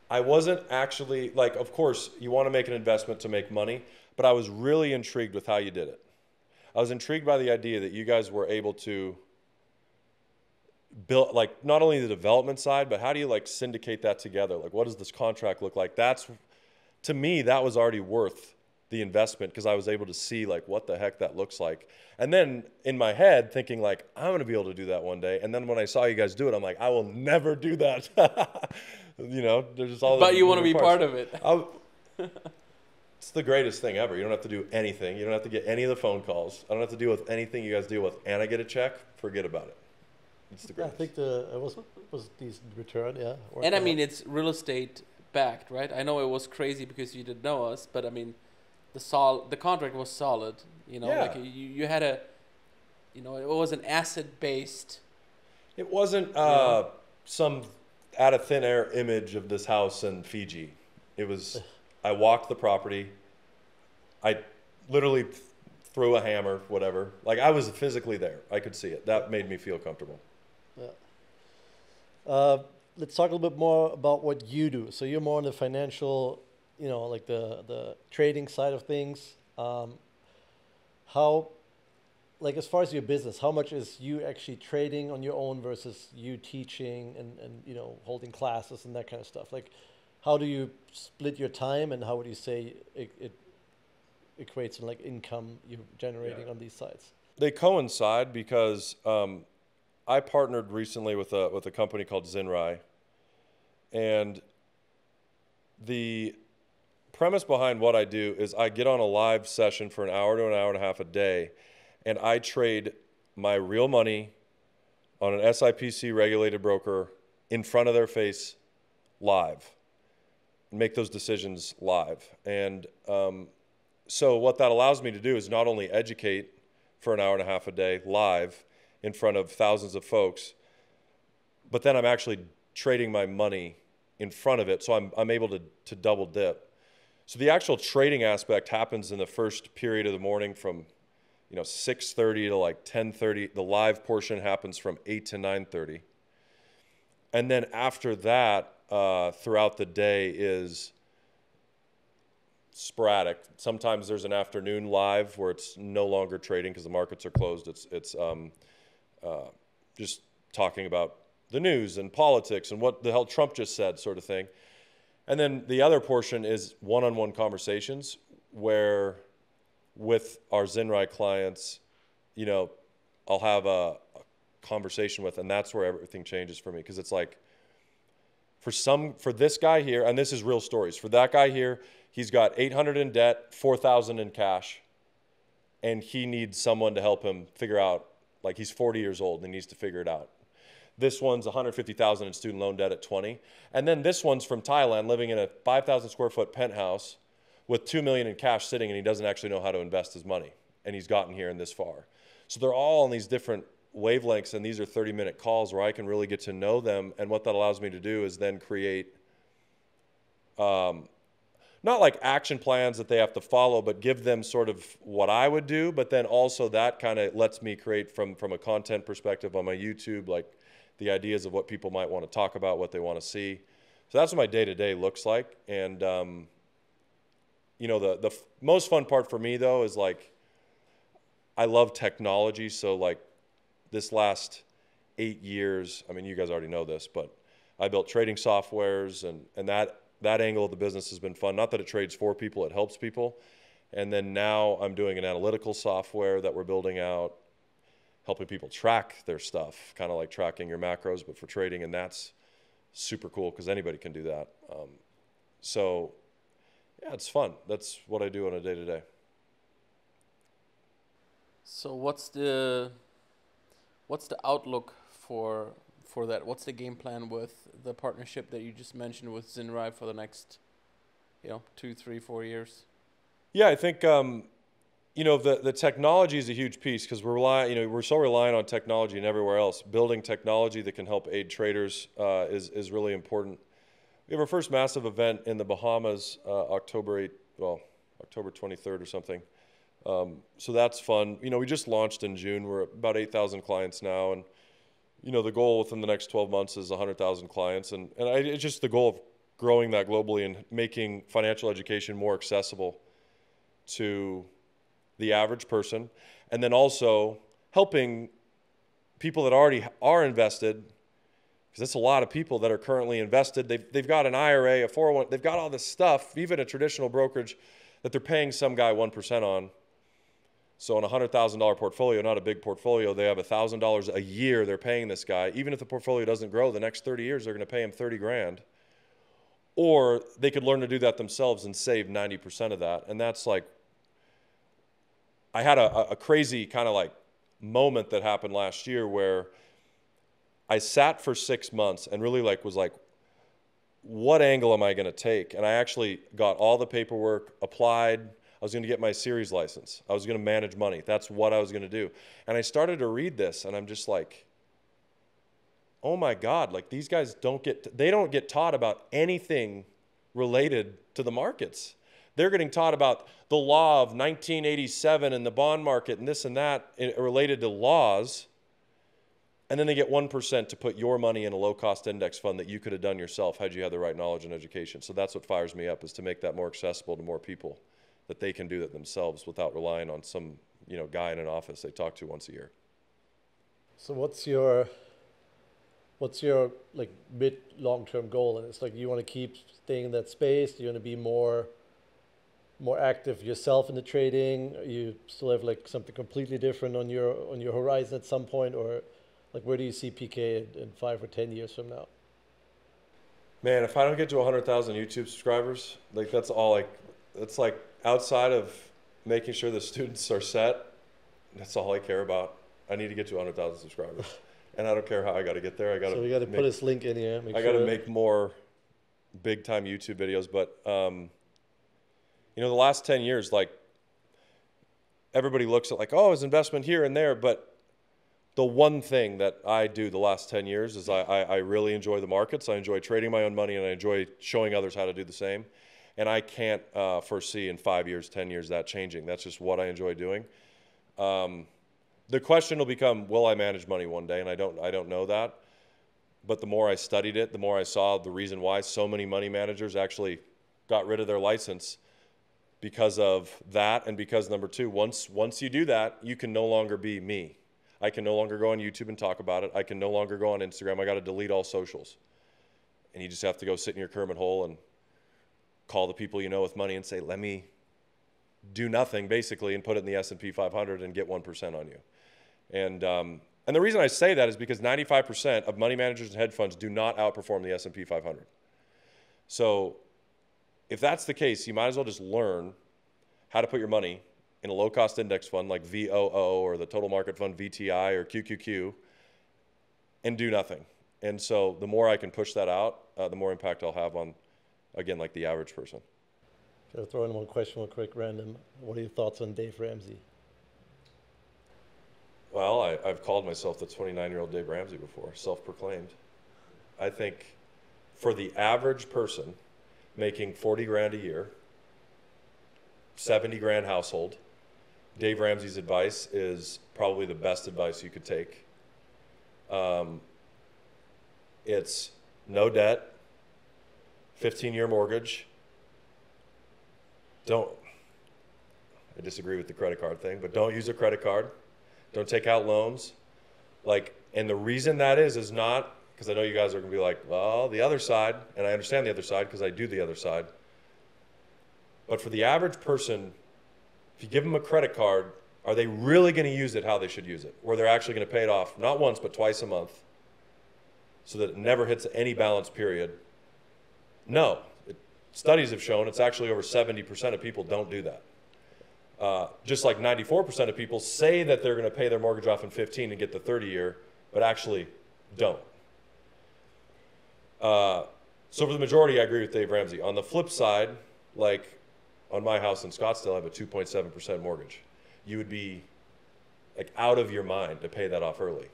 I wasn't actually, like, of course, you want to make an investment to make money, but I was really intrigued with how you did it. I was intrigued by the idea that you guys were able to build, like, not only the development side, but how do you, like, syndicate that together? Like, what does this contract look like? To me, that was already worth the investment because I was able to see, like, what the heck that looks like. And then in my head, thinking, like, I'm going to be able to do that one day. And then when I saw you guys do it, I'm like, I will never do that. You know, there's just all. But you want to be part of it. It's the greatest thing ever. You don't have to do anything. You don't have to get any of the phone calls. I don't have to deal with anything you guys deal with. And I get a check. Forget about it. It's the greatest. I think it was decent return. Yeah. And I mean, it's real estate backed, right? I know it was crazy because you didn't know us, but I mean, the contract was solid. You know, like you had a, you know, it was an asset based. It wasn't some out of thin air image of this house in Fiji. It was, I walked the property. I literally threw a hammer, whatever. Like I was physically there. I could see it. That made me feel comfortable. Yeah. Let's talk a little bit more about what you do. So you're more on the financial, you know, like the trading side of things. how, like as far as your business, how much is you actually trading on your own versus you teaching and you know, holding classes and that kind of stuff? Like, how do you split your time, and how would you say it equates to like income you're generating on these sites? They coincide because I partnered recently with a company called Zinrai, and the premise behind what I do is I get on a live session for an hour to an hour and a half a day, and I trade my real money on an SIPC regulated broker in front of their face live, and make those decisions live. And so what that allows me to do is not only educate for an hour and a half a day live in front of thousands of folks, but then I'm actually trading my money in front of it, so I'm able to double dip. So the actual trading aspect happens in the first period of the morning from 6:30 to like 10:30. The live portion happens from 8 to 9:30. And then after that, throughout the day is sporadic. Sometimes there's an afternoon live where it's no longer trading because the markets are closed. It's just talking about the news and politics and what the hell Trump just said, sort of thing. And then the other portion is one-on-one conversations where, with our Zinrai clients, I'll have a conversation with, and that's where everything changes for me, because it's like, for this guy here, and this is real stories, for that guy here, he's got 800 in debt, 4,000 in cash, and he needs someone to help him figure out, like, he's 40 years old and he needs to figure it out. This one's 150,000 in student loan debt at 20. And then this one's from Thailand, living in a 5,000 square foot penthouse with 2 million in cash sitting, and he doesn't actually know how to invest his money. And he's gotten here and this far. So they're all on these different wavelengths, and these are 30-minute calls where I can really get to know them. And what that allows me to do is then create, not like action plans that they have to follow, but give them sort of what I would do. But then also that kind of lets me create from a content perspective on my YouTube, like the ideas of what people might want to talk about, what they want to see. So that's what my day-to-day looks like. And, the most fun part for me, though, is like, I love technology. So like this last 8 years, I mean, you guys already know this, but I built trading softwares, and that angle of the business has been fun. Not that it trades for people, it helps people. And then now I'm doing an analytical software that we're building out, helping people track their stuff, kind of like tracking your macros, but for trading, and that's super cool because anybody can do that. So yeah, it's fun. That's what I do on a day-to-day. So what's the outlook for that? What's the game plan with the partnership that you just mentioned with Zinrai for the next 2, 3, 4 years? Yeah, I think the technology is a huge piece, because we're so reliant on technology and everywhere else. Building technology that can help aid traders is really important. We have our first massive event in the Bahamas, October 23rd or something. So that's fun. We just launched in June. We're about 8,000 clients now, and the goal within the next 12 months is 100,000 clients, and it's just the goal of growing that globally and making financial education more accessible to the average person, and then also helping people that already are invested, because that's a lot of people that are currently invested. They've got an IRA, a 401, they've got all this stuff, even a traditional brokerage, that they're paying some guy 1% on. So on a $100,000 portfolio, not a big portfolio, they have $1,000 a year they're paying this guy. Even if the portfolio doesn't grow, the next 30 years they're going to pay him 30 grand. Or they could learn to do that themselves and save 90% of that. And that's like, I had a crazy kind of like moment that happened last year where I sat for 6 months and really was like, what angle am I going to take? And I actually got all the paperwork, applied. I was going to get my series license. I was going to manage money. That's what I was going to do. And I started to read this, and I'm just like, oh my God, like these guys don't get taught about anything related to the markets. They're getting taught about the law of 1987 and the bond market and this and that related to laws. And then they get 1% to put your money in a low-cost index fund that you could have done yourself had you had the right knowledge and education. So that's what fires me up, is to make that more accessible to more people, that they can do that themselves without relying on some guy in an office they talk to once a year. So what's your like mid long-term goal? And it's like, you want to keep staying in that space? Do you want to be more active yourself in the trading? You still have like something completely different on your horizon at some point, or like where do you see PK in 5 or 10 years from now? Man, if I don't get to 100,000 YouTube subscribers, like that's like outside of making sure the students are set, that's all I care about. I need to get to 100,000 subscribers. And I don't care how I got to get there. So we got to put this link in here. I got to make more big time YouTube videos. But, the last 10 years, like everybody looks at like, oh, his investment here and there. But the one thing that I do the last 10 years is I really enjoy the markets. I enjoy trading my own money, and I enjoy showing others how to do the same. And I can't foresee in 5 years, 10 years that changing. That's just what I enjoy doing. The question will become, will I manage money one day? And I don't know that. But the more I studied it, the more I saw the reason why so many money managers actually got rid of their license because of that. And because, number two, once you do that, you can no longer be me. I can no longer go on YouTube and talk about it. I can no longer go on Instagram. I got to delete all socials. And you just have to go sit in your Kermit hole and call the people you know with money and say, let me do nothing, basically, and put it in the S&P 500 and get 1% on you. And the reason I say that is because 95% of money managers and hedge funds do not outperform the S&P 500. So if that's the case, you might as well just learn how to put your money in a low-cost index fund like VOO or the total market fund VTI or QQQ and do nothing. And so the more I can push that out, the more impact I'll have on, again, like the average person. I'll throw in one question real quick, random. What are your thoughts on Dave Ramsey? Well, I've called myself the 29-year-old Dave Ramsey before, self-proclaimed. I think for the average person making 40 grand a year, 70 grand household, Dave Ramsey's advice is probably the best advice you could take. It's no debt, 15-year mortgage. I disagree with the credit card thing, but don't use a credit card. Don't take out loans. And the reason that is not, because I know you guys are going to be like, well, the other side, and I understand the other side because I do the other side. But for the average person, if you give them a credit card, are they really going to use it how they should use it? Where they're actually going to pay it off, not once, but twice a month, so that it never hits any balance period? No. Studies have shown it's actually over 70% of people don't do that. Just like 94% of people say that they're going to pay their mortgage off in 15 and get the 30-year, but actually don't. So for the majority, I agree with Dave Ramsey. On the flip side, like on my house in Scottsdale, I have a 2.7% mortgage. You would be like out of your mind to pay that off early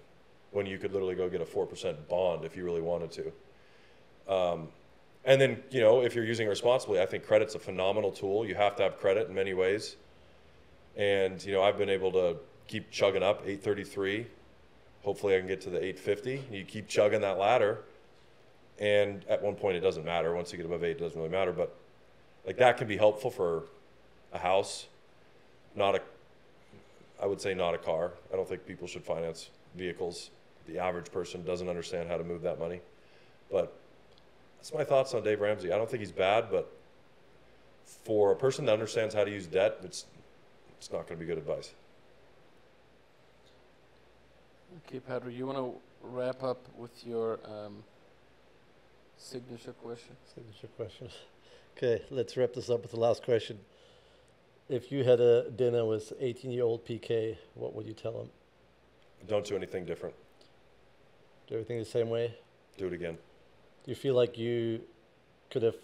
when you could literally go get a 4% bond if you really wanted to. And then, if you're using it responsibly, I think credit's a phenomenal tool. You have to have credit in many ways. And, I've been able to keep chugging up, 833. Hopefully I can get to the 850. You keep chugging that ladder. And at one point it doesn't matter. Once you get above 8, it doesn't really matter. But like that can be helpful for a house, I would say not a car. I don't think people should finance vehicles. The average person doesn't understand how to move that money. But that's my thoughts on Dave Ramsey. I don't think he's bad, but for a person that understands how to use debt, it's not going to be good advice. Okay, Patrick, you want to wrap up with your signature question? Signature question. Okay, let's wrap this up with the last question. If you had a dinner with 18-year-old PK, what would you tell him? Don't do anything different. Do everything the same way? Do it again. Do you feel like you could have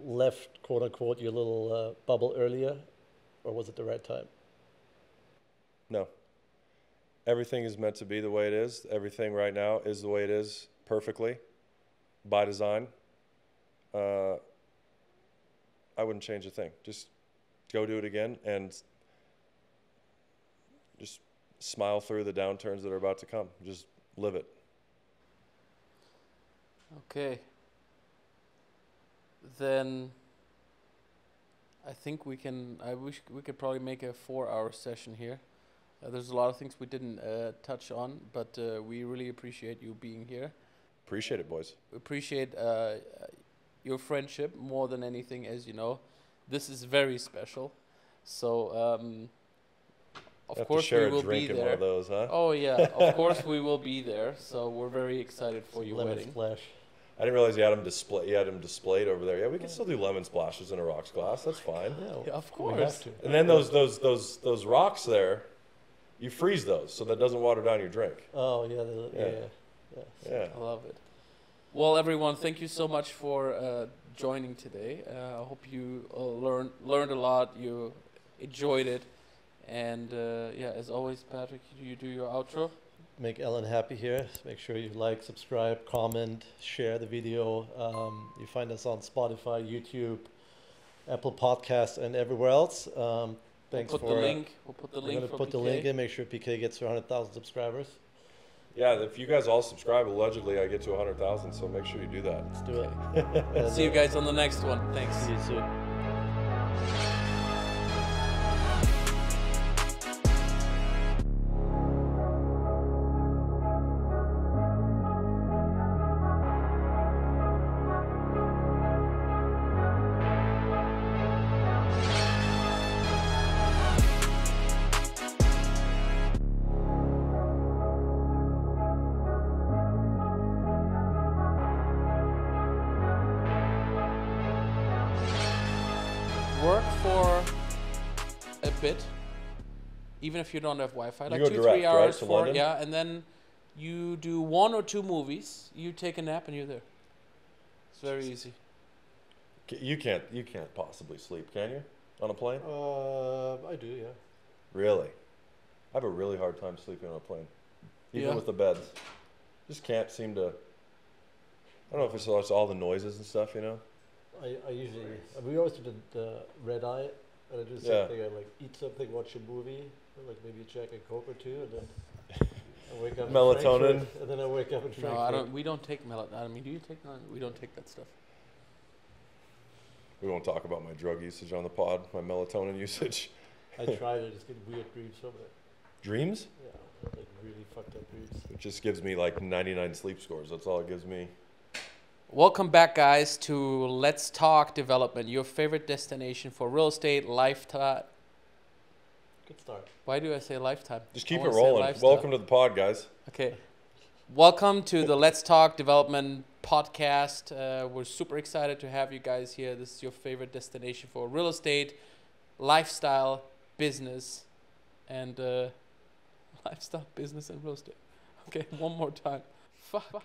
left, quote unquote, your little bubble earlier, or was it the right time? No. Everything is meant to be the way it is. Everything right now is the way it is perfectly by design. I wouldn't change a thing. Just go do it again and just smile through the downturns that are about to come. Just live it. Okay. Then I think we can. I wish we could probably make a 4-hour session here. There's a lot of things we didn't touch on, but we really appreciate you being here. Appreciate it, boys. Appreciate your friendship more than anything, as you know. This is very special. So, of course, we will be in there. One of those, huh? Oh yeah, of course we will be there. So we're very excited for your Lemon wedding. splash. I didn't realize you had them displayed over there. Yeah, we can still do lemon splashes in a rocks glass. That's fine. Yeah, of We have course. to. And then those rocks there, you freeze those so that doesn't water down your drink. Oh yeah, Yeah. I love it. Well, everyone, thank you so much for joining today. I hope you learned a lot. You enjoyed it, and yeah, as always, Patrick, you do your outro. Make Ellen happy here. Make sure you like, subscribe, comment, share the video. You find us on Spotify, YouTube, Apple Podcasts, and everywhere else. Thanks We'll put the link. We'll put the We're link gonna for put the PK. link in. Make sure PK gets to 100,000 subscribers. Yeah, if you guys all subscribe, allegedly I get to 100,000, so make sure you do that. Let's do it. And, See you guys on the next one. Thanks. See you soon. Work for a bit, even if you don't have Wi-Fi, like go 2-3 direct, right, hours to for London? yeah, and then you do 1 or 2 movies. You take a nap and you're there. It's very easy. You can't possibly sleep, can you? On a plane? I do, yeah. Really? I have a really hard time sleeping on a plane. Even Yeah. with the beds. Just can't seem to. I don't know if it's all the noises and stuff, you know? I usually, we always do the red eye, and I do the same Yeah. thing. I like eat something, watch a movie, like maybe a Jack and Coke or two, and then I wake up. Melatonin. In Frankfurt, and then I wake up in Frankfurt. No, I don't. We don't take melatonin. I mean, do you take melatonin? We don't take that stuff. We won't talk about my drug usage on the pod, my melatonin usage. I tried it. I just get weird dreams from it. Dreams? Yeah, like really fucked up dreams. It just gives me like 99 sleep scores. That's all it gives me. Welcome back, guys, to Let's Talk Development, your favorite destination for real estate, lifetime. Good start. Why do I say lifetime? Just I keep it wanna say rolling. lifestyle. Welcome to the pod, guys. Okay. Welcome to the Let's Talk Development podcast. We're super excited to have you guys here. This is your favorite destination for real estate, lifestyle, business, and lifestyle, business, and real estate. Okay, one more time. Fuck.